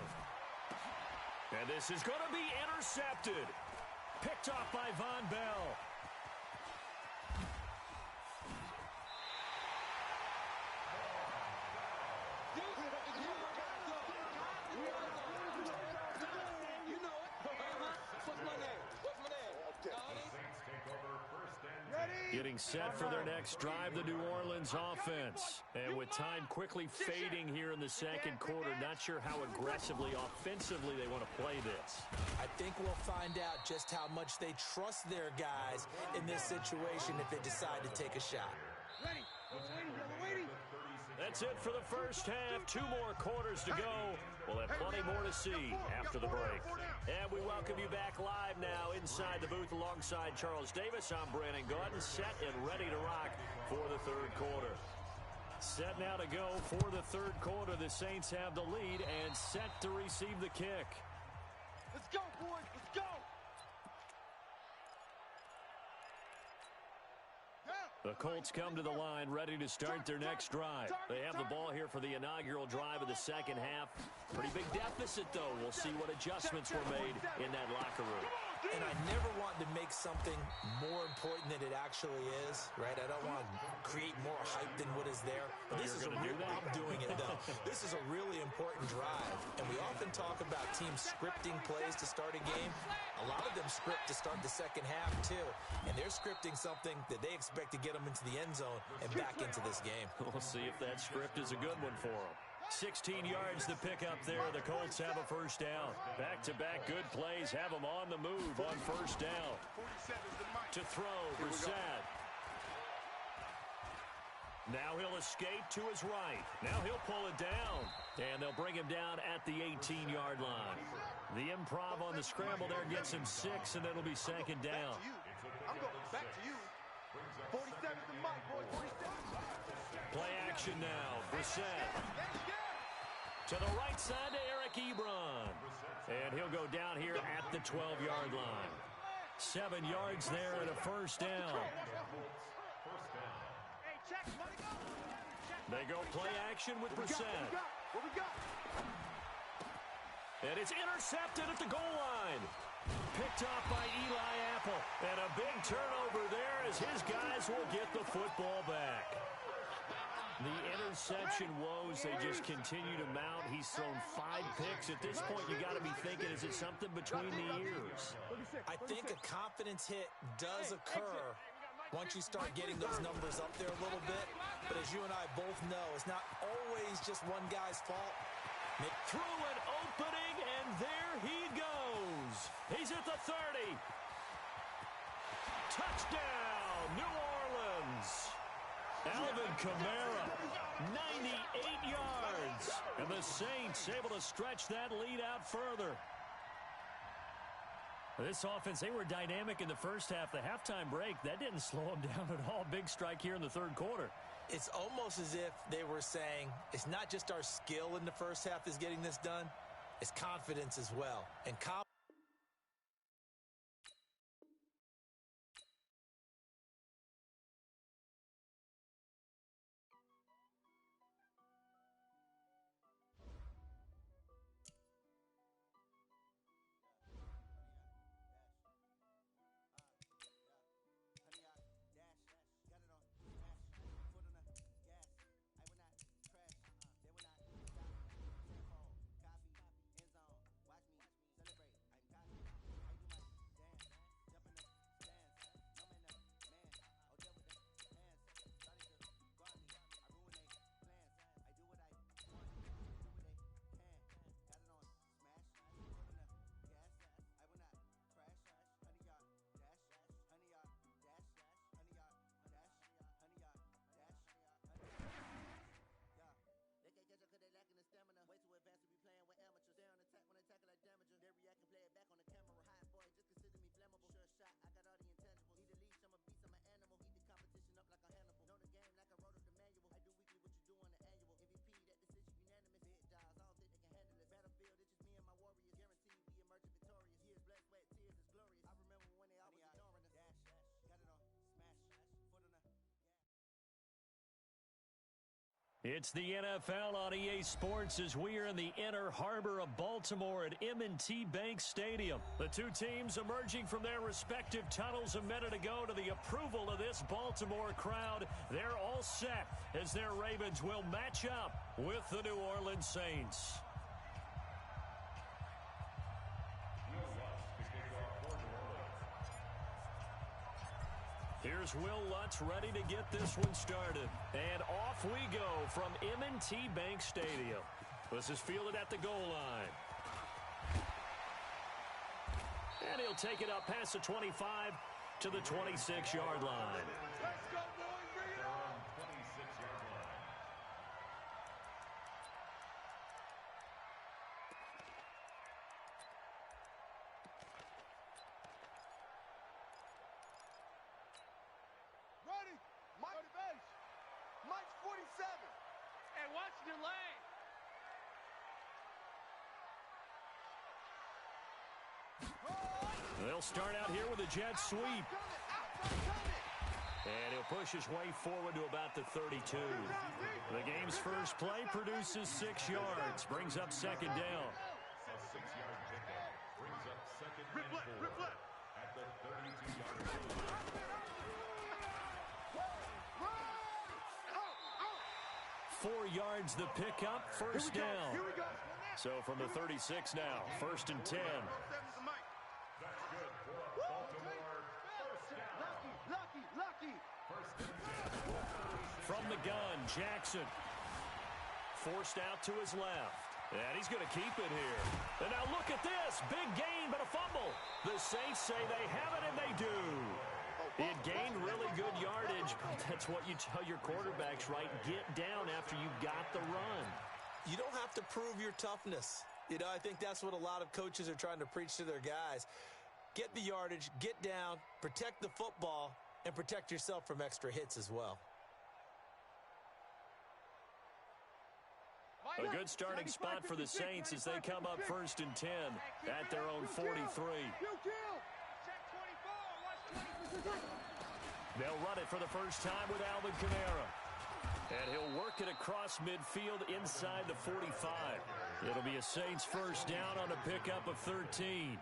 And this is going to be intercepted. Picked off by Von Bell. Getting set for their next drive, the New Orleans offense. And with time quickly fading here in the second quarter, not sure how aggressively, offensively they want to play this. I think we'll find out just how much they trust their guys in this situation if they decide to take a shot. That's it for the first half. 2 more quarters to go. We'll have plenty more to see after the break. And we welcome you back live now inside the booth alongside Charles Davis. I'm Brandon Gaudin, set and ready to rock for the third quarter. Set now to go for the third quarter. The Saints have the lead and set to receive the kick. Let's go, boys. Let's go. The Colts come to the line ready to start their next drive. They have the ball here for the inaugural drive of the second half. Pretty big deficit, though. We'll see what adjustments were made in that locker room. And I never want to make something more important than it actually is, right? I don't want to create more hype than what is there. But this is I'm doing it, though. This is a really important drive. And we often talk about teams scripting plays to start a game. A lot of them script to start the second half, too. And they're scripting something that they expect to get them into the end zone and back into this game. We'll see if that script is a good one for them. 16 yards to pick up there. The Colts have a first down. Back-to-back good plays have them on the move on first down. To throw, Brissett. Now he'll escape to his right. Now he'll pull it down. And they'll bring him down at the 18-yard line. The improv on the scramble there gets him 6, and it'll be second down. I'm going back to you. 47 is the mic, boy. 47. Play action now. Brissett. To the right side to Eric Ebron. And he'll go down here at the 12-yard line. 7 yards there and a first down. They go play action with Brissett. And it's intercepted at the goal line. Picked off by Eli Apple. And a big turnover there as his guys will get the football back. The interception woes, they just continue to mount. He's thrown 5 picks. At this point, you got to be thinking, is it something between the ears? I think a confidence hit does occur once you start getting those numbers up there a little bit. But as you and I both know, it's not always just one guy's fault. Through an opening, and there he goes. He's at the 30. Touchdown, New Orleans. Alvin Kamara, 98 yards. And the Saints able to stretch that lead out further. This offense, they were dynamic in the first half. The halftime break, that didn't slow them down at all. Big strike here in the third quarter. It's almost as if they were saying, it's not just our skill in the first half that's getting this done, it's confidence as well. And It's the NFL on EA Sports as we are in the inner harbor of Baltimore at M&T Bank Stadium. The two teams emerging from their respective tunnels a minute ago to the approval of this Baltimore crowd. They're all set as their Ravens will match up with the New Orleans Saints. Here's Will Lutz ready to get this one started. And off we go from M&T Bank Stadium. This is fielded at the goal line. And he'll take it up past the 25 to the 26-yard line. Let's go, boys. Bring it on. 26-yard line. Ready. Mike base. Mike's 47. Hey, watch your lane. They'll start out here with a jet sweep. And he'll push his way forward to about the 32. The game's first play produces 6 yards, brings up second down. A 6-yard pickup brings up second and 4 at the 32-yard line. 4 yards the pickup, first down. So from the 36 now, first and 10. That's good for a Baltimore first down. Lucky. First and 10. From the gun, Jackson. Forced out to his left. And he's going to keep it here. And now look at this. Big gain, but a fumble. The Saints say they have it, and they do. It gained really good yardage, but that's what you tell your quarterbacks, right? Get down after you got the run. You don't have to prove your toughness. You know, I think that's what a lot of coaches are trying to preach to their guys. Get the yardage, get down, protect the football, and protect yourself from extra hits as well. A good starting spot for the Saints as they come up first and 10 at their own 43. They'll run it for the first time with Alvin Kamara. And he'll work it across midfield inside the 45. It'll be a Saints first down on a pickup of 13.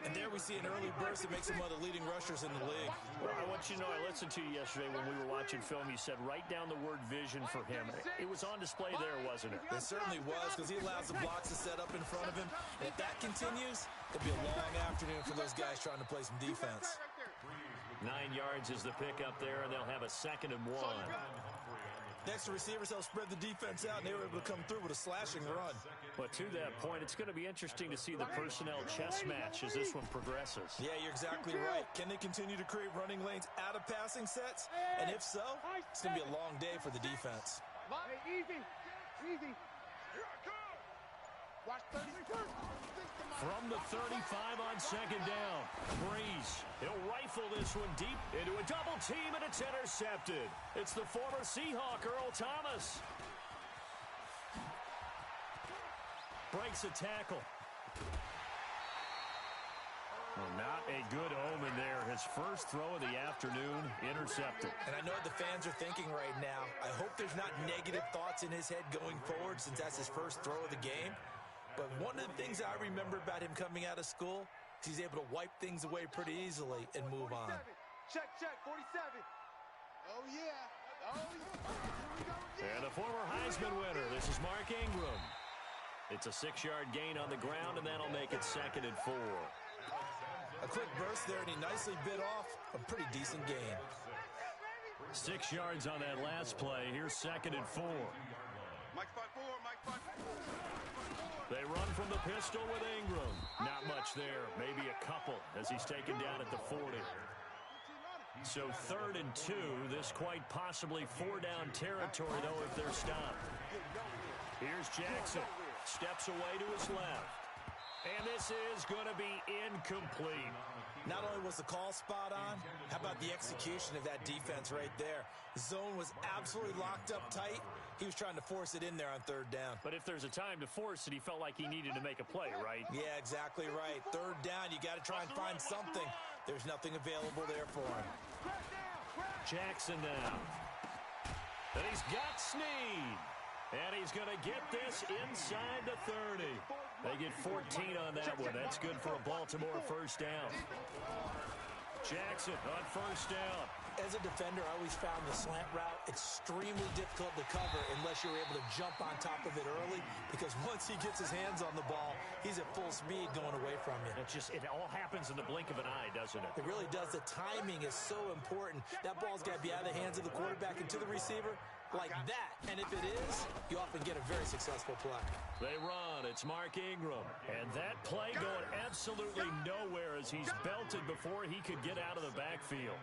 And there we see an early burst that makes him one of the leading rushers in the league. Well, I want you to know, I listened to you yesterday when we were watching film. You said write down the word vision for him. It was on display there, wasn't it? It certainly was, because he allows the blocks to set up in front of him. And if that continues, it'll be a long afternoon for those guys trying to play some defense. 9 yards is the pickup there, and they'll have a second and 1. Next to receivers, they'll spread the defense out, and they were able to come through with a slashing run. But to that point, it's going to be interesting to see the personnel chess match as this one progresses. Yeah, you're exactly right. Can they continue to create running lanes out of passing sets? And if so, it's going to be a long day for the defense. Hey, easy. Here I come. Watch 31st. From the 35 on second down, Breeze. He'll rifle this one deep into a double team, and it's intercepted. It's the former Seahawk, Earl Thomas. Breaks a tackle. Well, not a good omen there. His first throw of the afternoon, intercepted. And I know what the fans are thinking right now. I hope there's not negative thoughts in his head going forward since that's his first throw of the game. But one of the things I remember about him coming out of school is he's able to wipe things away pretty easily and move on. Check, 47. Oh, yeah. And the former Heisman winner, this is Mark Ingram. It's a 6-yard gain on the ground, and that'll make it second and 4. A quick burst there, and he nicely bit off a pretty decent gain. 6 yards on that last play. Here's second and 4. Mike 5-4. They run from the pistol with Ingram. Not much there. Maybe a couple as he's taken down at the 40. So 3rd and 2. This quite possibly 4-down territory, though, if they're stopped. Here's Jackson. Steps away to his left. And this is going to be incomplete. Not only was the call spot on, how about the execution of that defense right there? The zone was absolutely locked up tight. He was trying to force it in there on 3rd down. But if there's a time to force it, he felt like he needed to make a play, right? Yeah, exactly right. 3rd down, you got to try and find something. There's nothing available there for him. Jackson now. And he's got Snead. And he's going to get this inside the 30. They get 14 on that one. That's good for a Baltimore first down. Jackson on first down. As a defender, I always found the slant route extremely difficult to cover unless you're able to jump on top of it early, because once he gets his hands on the ball, he's at full speed going away from you. It all happens in the blink of an eye, doesn't it? It really does. The timing is so important. That ball's got to be out of the hands of the quarterback and to the receiver like that. And if it is, you often get a very successful play. They run. It's Mark Ingram. And that play going absolutely nowhere as he's belted before he could get out of the backfield.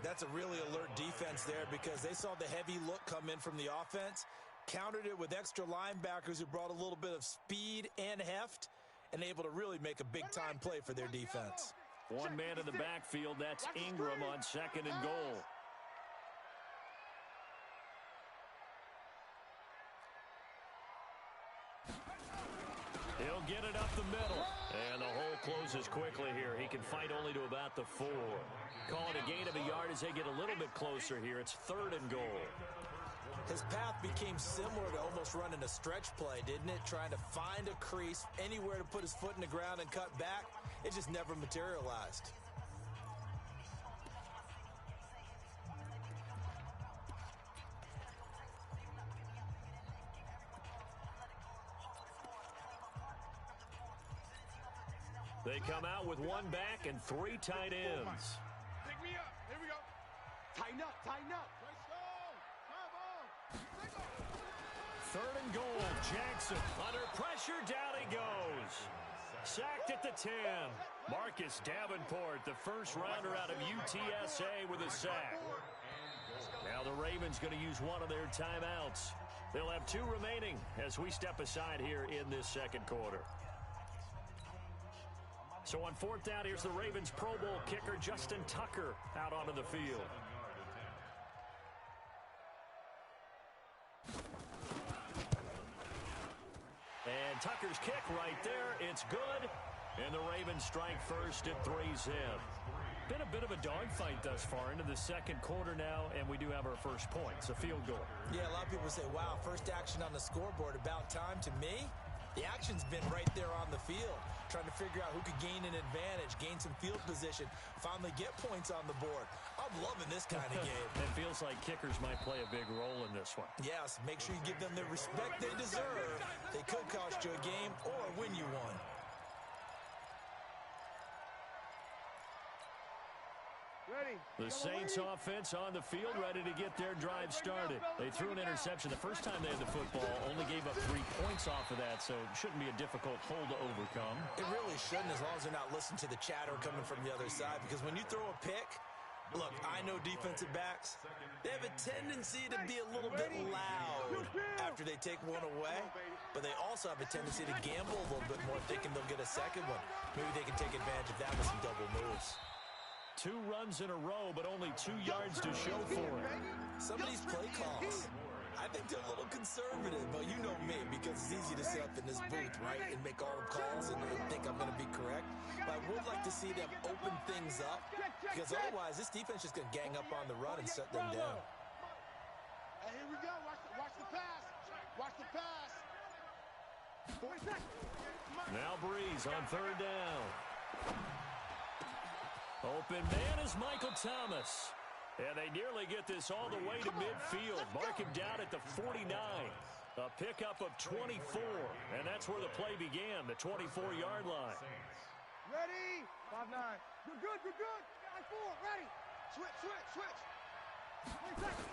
That's a really alert defense there, because they saw the heavy look come in from the offense, countered it with extra linebackers who brought a little bit of speed and heft, and able to really make a big-time play for their defense. One man in the backfield. That's Ingram on second and goal. He'll get it up the middle. And the hole closes quickly here. He can fight only to about the 4. Call it a gain of a yard as they get a little bit closer here. It's third and goal. His path became similar to almost running a stretch play, didn't it? Trying to find a crease, anywhere to put his foot in the ground and cut back. It just never materialized. They come out with one back and 3 tight ends. Pick me up. Here we go. Tighten up. Tighten up. Third and goal. Jackson under pressure. Down he goes. Sacked at the 10. Marcus Davenport, the first rounder out of UTSA, with a sack. Now the Ravens going to use one of their timeouts. They'll have 2 remaining as we step aside here in this second quarter. So on fourth down, here's the Ravens Pro Bowl kicker Justin Tucker out onto the field. And Tucker's kick right there. It's good. And the Ravens strike first at 3's in. Been a bit of a dogfight thus far into the second quarter now, and we do have our first point. It's a field goal. Yeah, a lot of people say, wow, first action on the scoreboard, about time. To me, the action's been right there on the field, trying to figure out who could gain an advantage, gain some field position, finally get points on the board. I'm loving this kind of game. It feels like kickers might play a big role in this one. Yes, make sure you give them the respect they deserve. They could cost you a game or win you one. Ready. The Saints offense on the field, ready to get their drive started. They threw an interception the first time they had the football, only gave up 3 points off of that, so it shouldn't be a difficult hole to overcome. It really shouldn't, as long as they're not listening to the chatter coming from the other side, because when you throw a pick, look, I know defensive backs, they have a tendency to be a little bit loud after they take one away, but they also have a tendency to gamble a little bit more, thinking they'll get a second one. Maybe they can take advantage of that with some double moves. 2 runs in a row, but only 2 yards to show for it. Some of these play calls, I think they're a little conservative, but you know me, because it's easy to sit up in this booth, right, and make all the calls and think I'm going to be correct. But I would like to see them open things up, because otherwise this defense is going to gang up on the run and shut them down. Hey, here we go. Watch the pass. Watch the pass. 40 seconds. Now Breeze on third down. Open man is Michael Thomas. And they nearly get this all the way to midfield. Mark him down at the 49. A pickup of 24. And that's where the play began, the 24-yard line. Ready. 5-9. You're good. You're good. 5-4. Ready. Switch. 20 seconds.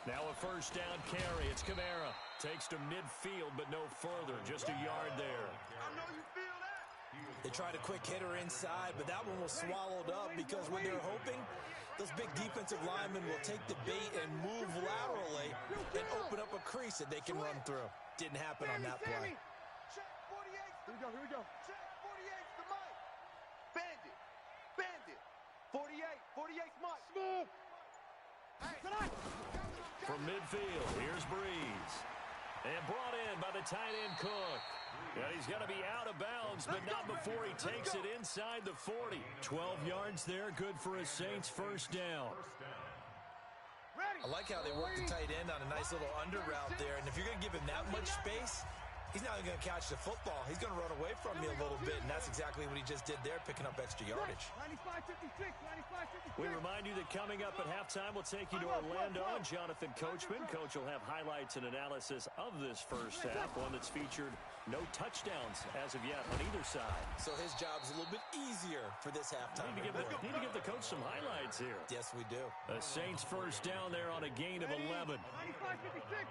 Now a first down carry. It's Kamara. Takes to midfield, but no further. Just a yard there. I know you feel that. They tried a quick hitter inside, but that one was swallowed up, because when they're hoping, those big defensive linemen will take the bait and move laterally and open up a crease that they can run through. Didn't happen on that play. Check 48. Here we go. Check 48's the mic. Bandit. 48's Mike. Smooth. From midfield, here's Breeze. And brought in by the tight end Cook. And he's going to be out of bounds, but not before he takes it inside the 40. 12 yards there, good for a Saints first down. I like how they work the tight end on a nice little under route there. And if you're going to give him that much space, he's not going to catch the football. He's going to run away from you a little bit, and that's exactly what he just did there, picking up extra yardage. 95-56, 95-56. We remind you that coming up at halftime, we'll take you to Orlando and Jonathan Coachman. Coach will have highlights and analysis of this first half, one that's featured no touchdowns as of yet on either side. So his job's a little bit easier for this halftime. Need to give the coach some highlights here. Yes, we do. The Saints first down there on a gain of 11. 95-56.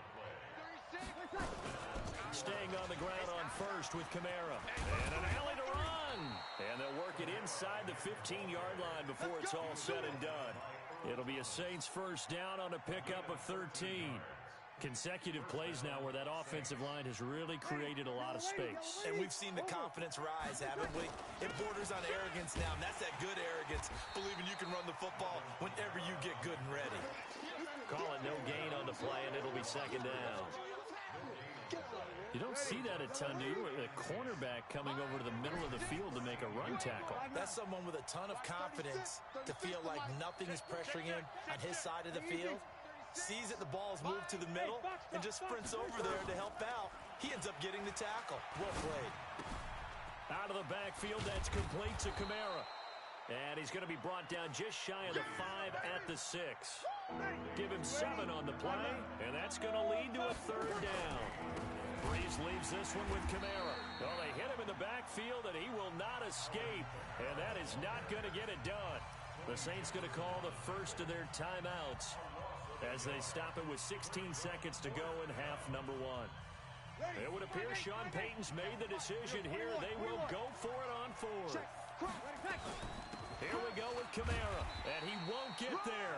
Staying on the ground on first with Kamara. And an alley to run. And they'll work it inside the 15-yard line before it's all said and done. It'll be a Saints first down on a pickup of 13. Consecutive plays now where that offensive line has really created a lot of space. And we've seen the confidence rise, haven't we? It borders on arrogance now, and that's that good arrogance, believing you can run the football whenever you get good and ready. Call it no gain on the play, and it'll be second down. You don't see that a ton, do you? A cornerback coming over to the middle of the field to make a run tackle. That's someone with a ton of confidence to feel like nothing is pressuring him on his side of the field. Sees that the ball's moved to the middle and just sprints over there to help out. He ends up getting the tackle. Well played. Out of the backfield, that's complete to Kamara. And he's going to be brought down just shy of the 5 at the 6. Give him 7 on the play, and that's going to lead to a third down. Breeze leaves this one with Kamara. Well, they hit him in the backfield, and he will not escape. And that is not going to get it done. The Saints going to call the first of their timeouts as they stop it with 16 seconds to go in half number 1. It would appear Sean Payton's made the decision here. They will go for it on 4. Here we go with Kamara, and he won't get there.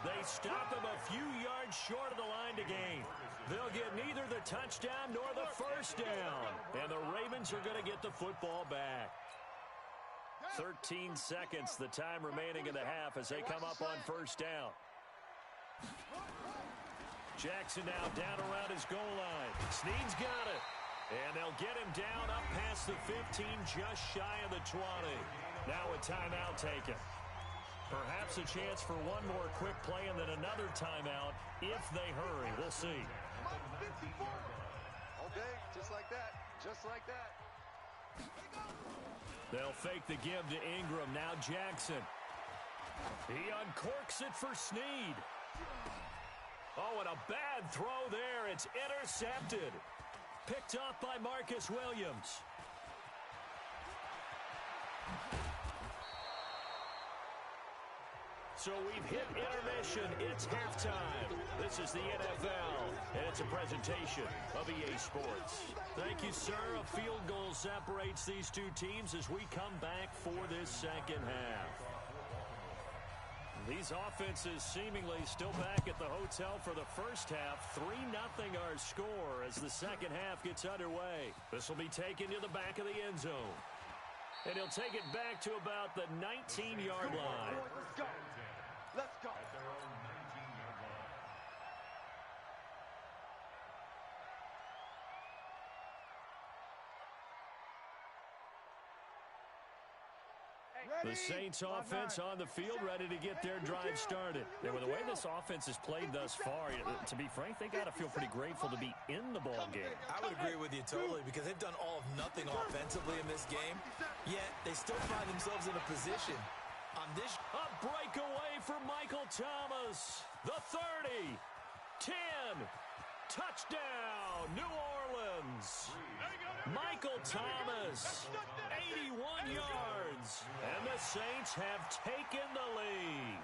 They stop him a few yards short of the line to gain. They'll get neither the touchdown nor the first down, and the Ravens are going to get the football back. 13 seconds, the time remaining in the half as they come up on first down. Jackson now down around his goal line. Snead's got it. And they'll get him down up past the 15, just shy of the 20. Now a timeout taken. Perhaps a chance for one more quick play and then another timeout if they hurry. We'll see. All day, just like that. Just like that. They'll fake the give to Ingram. Now Jackson. He uncorks it for Snead. Oh, and a bad throw there. It's intercepted. Picked off by Marcus Williams. So we've hit intermission. It's halftime. This is the NFL, and it's a presentation of EA Sports. Thank you, sir. A field goal separates these two teams as we come back for this second half. These offenses seemingly still back at the hotel for the first half. 3-0 our score as the second half gets underway. This will be taken to the back of the end zone. And he'll take it back to about the 19-yard line. Let's go. Let's go. At their own 19-yard line. The Saints offense on the field ready to get their drive started. And with the way this offense has played thus far, to be frank, they got to feel pretty grateful to be in the ball game. I would agree with you totally because they've done all of nothing offensively in this game, yet they still find themselves in a position on this. A breakaway for Michael Thomas. The 30, 10, touchdown, New Orleans. Michael Thomas, 81 yards, and the Saints have taken the lead.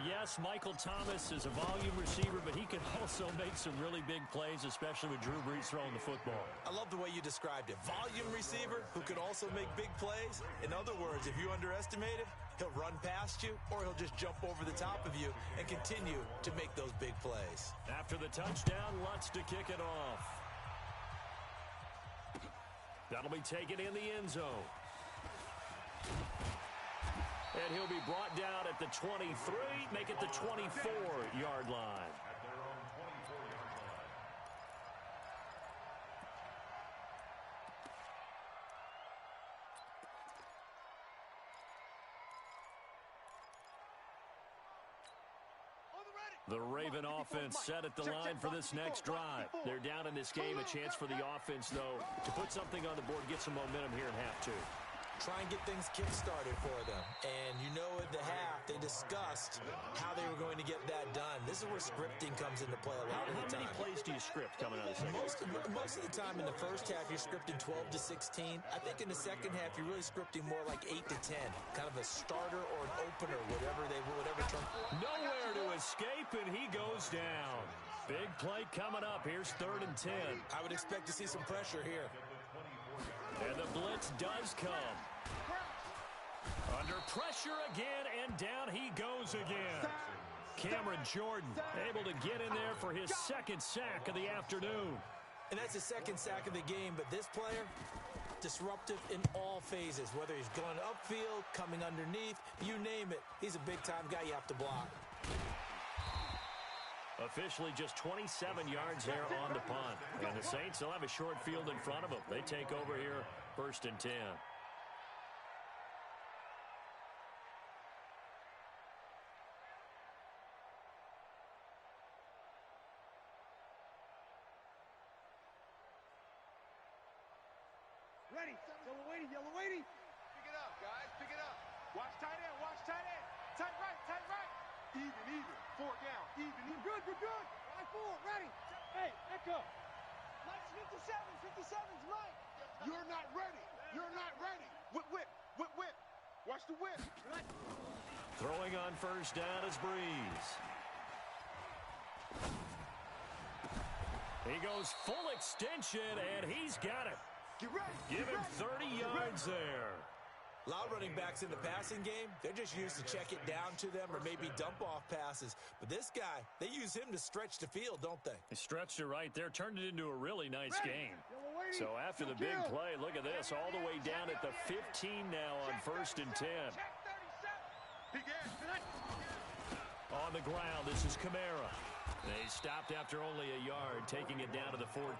Yes, Michael Thomas is a volume receiver, but he can also make some really big plays, especially with Drew Brees throwing the football. I love the way you described it. Volume receiver who can also make big plays. In other words, if you underestimate it, he'll run past you or he'll just jump over the top of you and continue to make those big plays. After the touchdown, Lutz to kick it off. That'll be taken in the end zone. And he'll be brought down at the 23, make it the 24-yard line. At their own 24-yard line. The Raven offense set at the line for this next drive. They're down in this game. A chance for the offense, though, to put something on the board, get some momentum here in half two. Try and get things kick-started for them. And you know at the half, they discussed how they were going to get that done. This is where scripting comes into play a lot of the time. How many plays do you script coming out of the second? Most of the time in the first half, you're scripting 12 to 16. I think in the second half, you're really scripting more like 8 to 10. Kind of a starter or an opener, whatever term. Nowhere to escape, and he goes down. Big play coming up. Here's 3rd and 10. I would expect to see some pressure here. And the blitz does come. Under pressure again, and down he goes again. Cameron Jordan able to get in there for his 2nd sack of the afternoon. And that's his 2nd sack of the game, but this player, disruptive in all phases, whether he's going upfield, coming underneath, you name it. He's a big-time guy you have to block. Officially just 27 yards there on the punt. And the Saints will have a short field in front of them. They take over here 1st and 10. Ready. Yellow waiting. Pick it up, guys. Pick it up. Watch tight end. Tight right. Even. 4 down. Even. We're good. Line 4. Ready. Hey, echo. Mike's 57's Mike. You're not ready. Whip. Watch the whip. Throwing on 1st down is Breeze. He goes full extension, and he's got it. Get ready. Give him 30 yards there. A lot of running backs in the passing game, they're just used to check it down to them or maybe dump-off passes. But this guy, they use him to stretch the field, don't they? He stretched it right there, turned it into a really nice game. So after the big play, look at this, all the way down at the 15 now on 1st and 10. On the ground, this is Kamara. They stopped after only a yard, taking it down to the 14.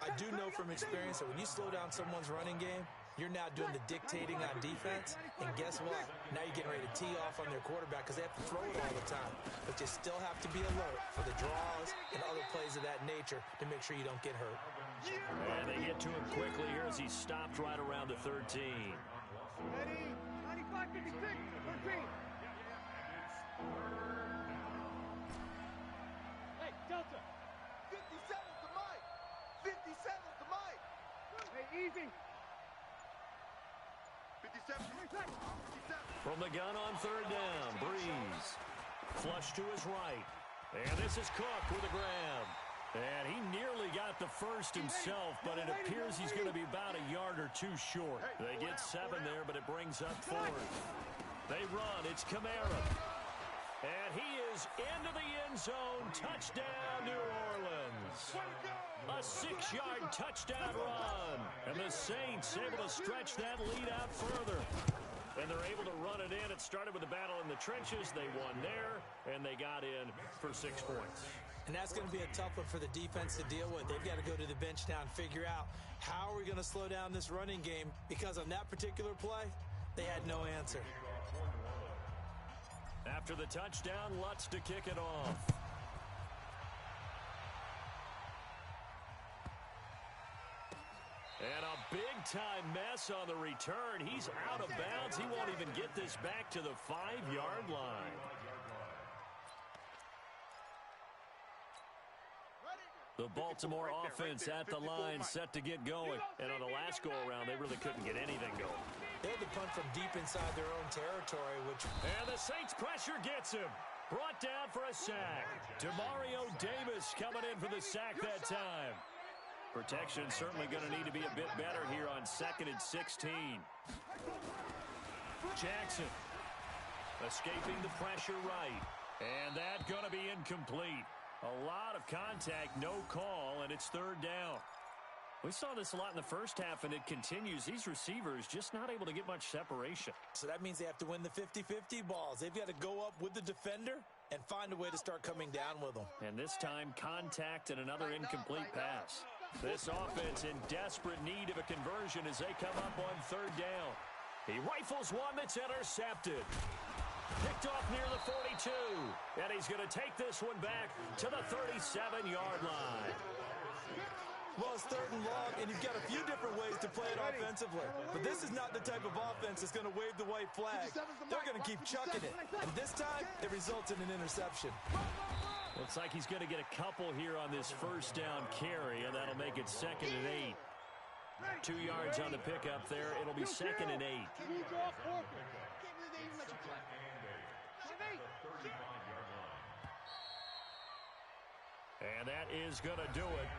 I do know from experience that when you slow down someone's running game, you're now doing the dictating on defense, and guess what? Now you're getting ready to tee off on their quarterback because they have to throw it all the time. But you still have to be alert for the draws and other plays of that nature to make sure you don't get hurt. And they get to him quickly here as he stopped right around the 13. Ready. 95, 56, 13. Hey, Delta. 57 to Mike. 57 to Mike. Hey, easy. 57. From the gun on 3rd down, Breeze. Flush to his right. And this is Cook with a grab. And he nearly got the first himself, but it appears he's going to be about a yard or 2 short. They get 7 there, but it brings up 4th. They run. It's Kamara. And he is into the end zone. Touchdown, New Orleans. A 6-yard touchdown run. And the Saints able to stretch that lead out further. And they're able to run it in. It started with a battle in the trenches. They won there, and they got in for 6 points. And that's going to be a tough one for the defense to deal with. They've got to go to the bench now and figure out how are we going to slow down this running game, because on that particular play, they had no answer. After the touchdown, Lutz to kick it off. And a big-time mess on the return. He's out of bounds. He won't even get this back to the 5-yard line. The Baltimore offense at the line, set to get going. And on the last go-around, they really couldn't get anything going. They had to punt from deep inside their own territory, which... And the Saints pressure gets him. Brought down for a sack. Demario Davis coming in for the sack that time. Protection certainly going to need to be a bit better here on 2nd and 16. Jackson escaping the pressure right. And that going to be incomplete. A lot of contact, no call, and it's 3rd down. We saw this a lot in the first half, and it continues. These receivers just not able to get much separation. So that means they have to win the 50-50 balls. They've got to go up with the defender and find a way to start coming down with them. And this time, contact and another incomplete pass. This offense in desperate need of a conversion as they come up on 3rd down. He rifles one that's intercepted. picked off near the 42. And he's going to take this one back to the 37-yard line. Well, it's 3rd and long, and you've got a few different ways to play it offensively. But this is not the type of offense that's going to wave the white flag. They're going to keep chucking it. And this time, it results in an interception. Looks like he's going to get a couple here on this first down carry, and that'll make it 2nd and 8. 2 yards on the pickup there. It'll be 2nd and 8. And that is going to do it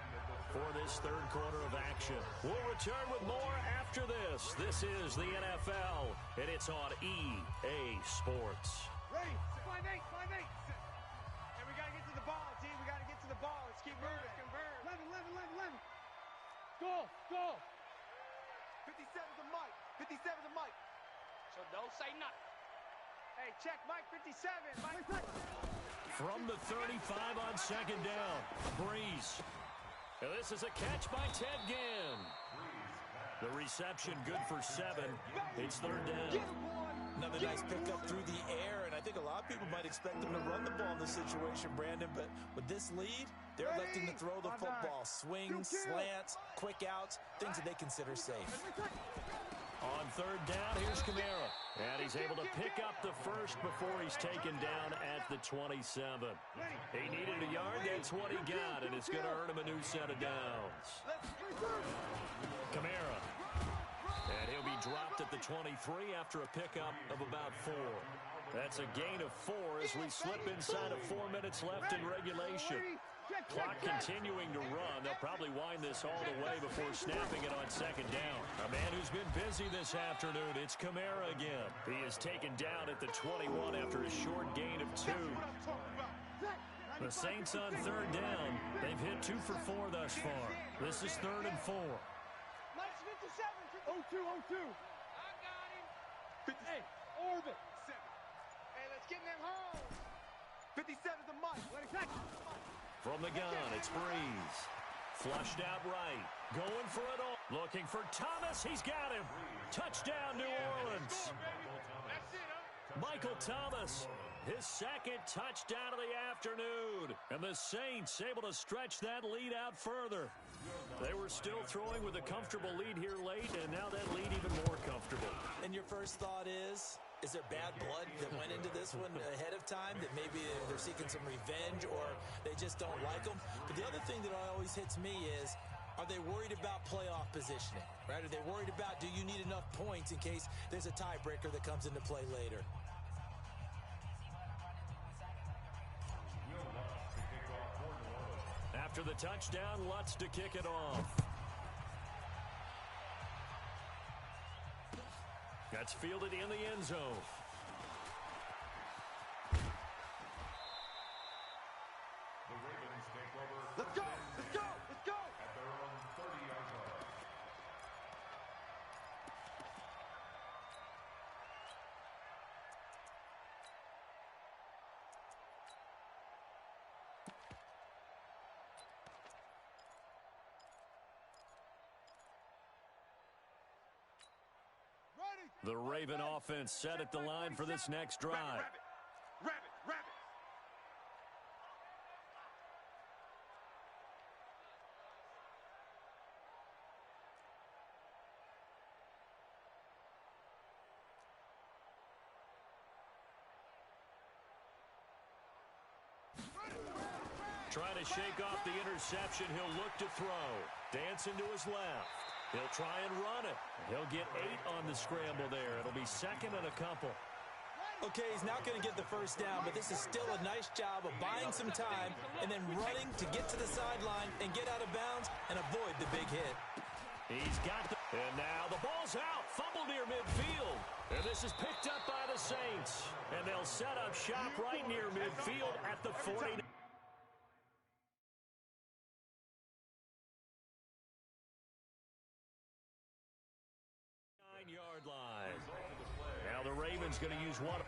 for this 3rd quarter of action. We'll return with more after this. This is the NFL, and it's on EA Sports. Ready? 5-8, 5-8. And we got to get to the ball, D. We got to get to the ball. Let's keep moving. 11. Go. 57's a Mike. 57's a Mike. So don't say nothing. Hey, check Mike 57. Mike. From the 35 on 2nd down, Breeze. And this is a catch by Ted Ginn. The reception good for 7. It's 3rd down. Another nice pickup through the air, and I think a lot of people might expect them to run the ball in this situation, Brandon, but with this lead, they're electing to throw the football. Swings, slants, quick outs, things that they consider safe. On 3rd down, here's Kamara. And he's able to pick up the first before he's taken down at the 27. He needed a yard, that's what he got, and it's going to earn him a new set of downs. Kamara. And he'll be dropped at the 23 after a pickup of about 4. That's a gain of 4 as we slip inside of 4 minutes left in regulation. Clock continuing to run. They'll probably wind this all the way before snapping it on 2nd down. A man who's been busy this afternoon, it's Kamara again. He is taken down at the 21 after a short gain of 2. The Saints on 3rd down. They've hit 2 for 4 thus far. This is 3rd and 4. Mike's 57. 0-2. I got him. Hey, orbit. 7. Hey, let's get them home. 57's a Mike. Let it catch. From the gun, it's Breeze. Flushed out right. Going for it all. Looking for Thomas. He's got him. Touchdown, New Orleans. Michael Thomas, his 2nd touchdown of the afternoon. And the Saints able to stretch that lead out further. They were still throwing with a comfortable lead here late, and now that lead even more comfortable. And your first thought is there bad blood that went into this one ahead of time, that maybe they're seeking some revenge or they just don't like them? But the other thing that always hits me is, are they worried about playoff positioning, right? Are they worried about, do you need enough points in case there's a tiebreaker that comes into play later? After the touchdown, Lutz to kick it off. That's fielded in the end zone. The Ravens take over. Let's go. At their own 30-yard line. The Raven offense set at the line for this next drive. Rabbit. Trying to shake off the interception. He'll look to throw. Dancing to his left. He'll try and run it. He'll get 8 on the scramble there. It'll be 2nd and a couple. Okay, he's not going to get the first down, but this is still a nice job of buying some time and then running to get to the sideline and get out of bounds and avoid the big hit. He's got the... And now the ball's out. Fumble near midfield. And this is picked up by the Saints. And they'll set up shop right near midfield at the 40. Yard line. Now the Ravens going to use one.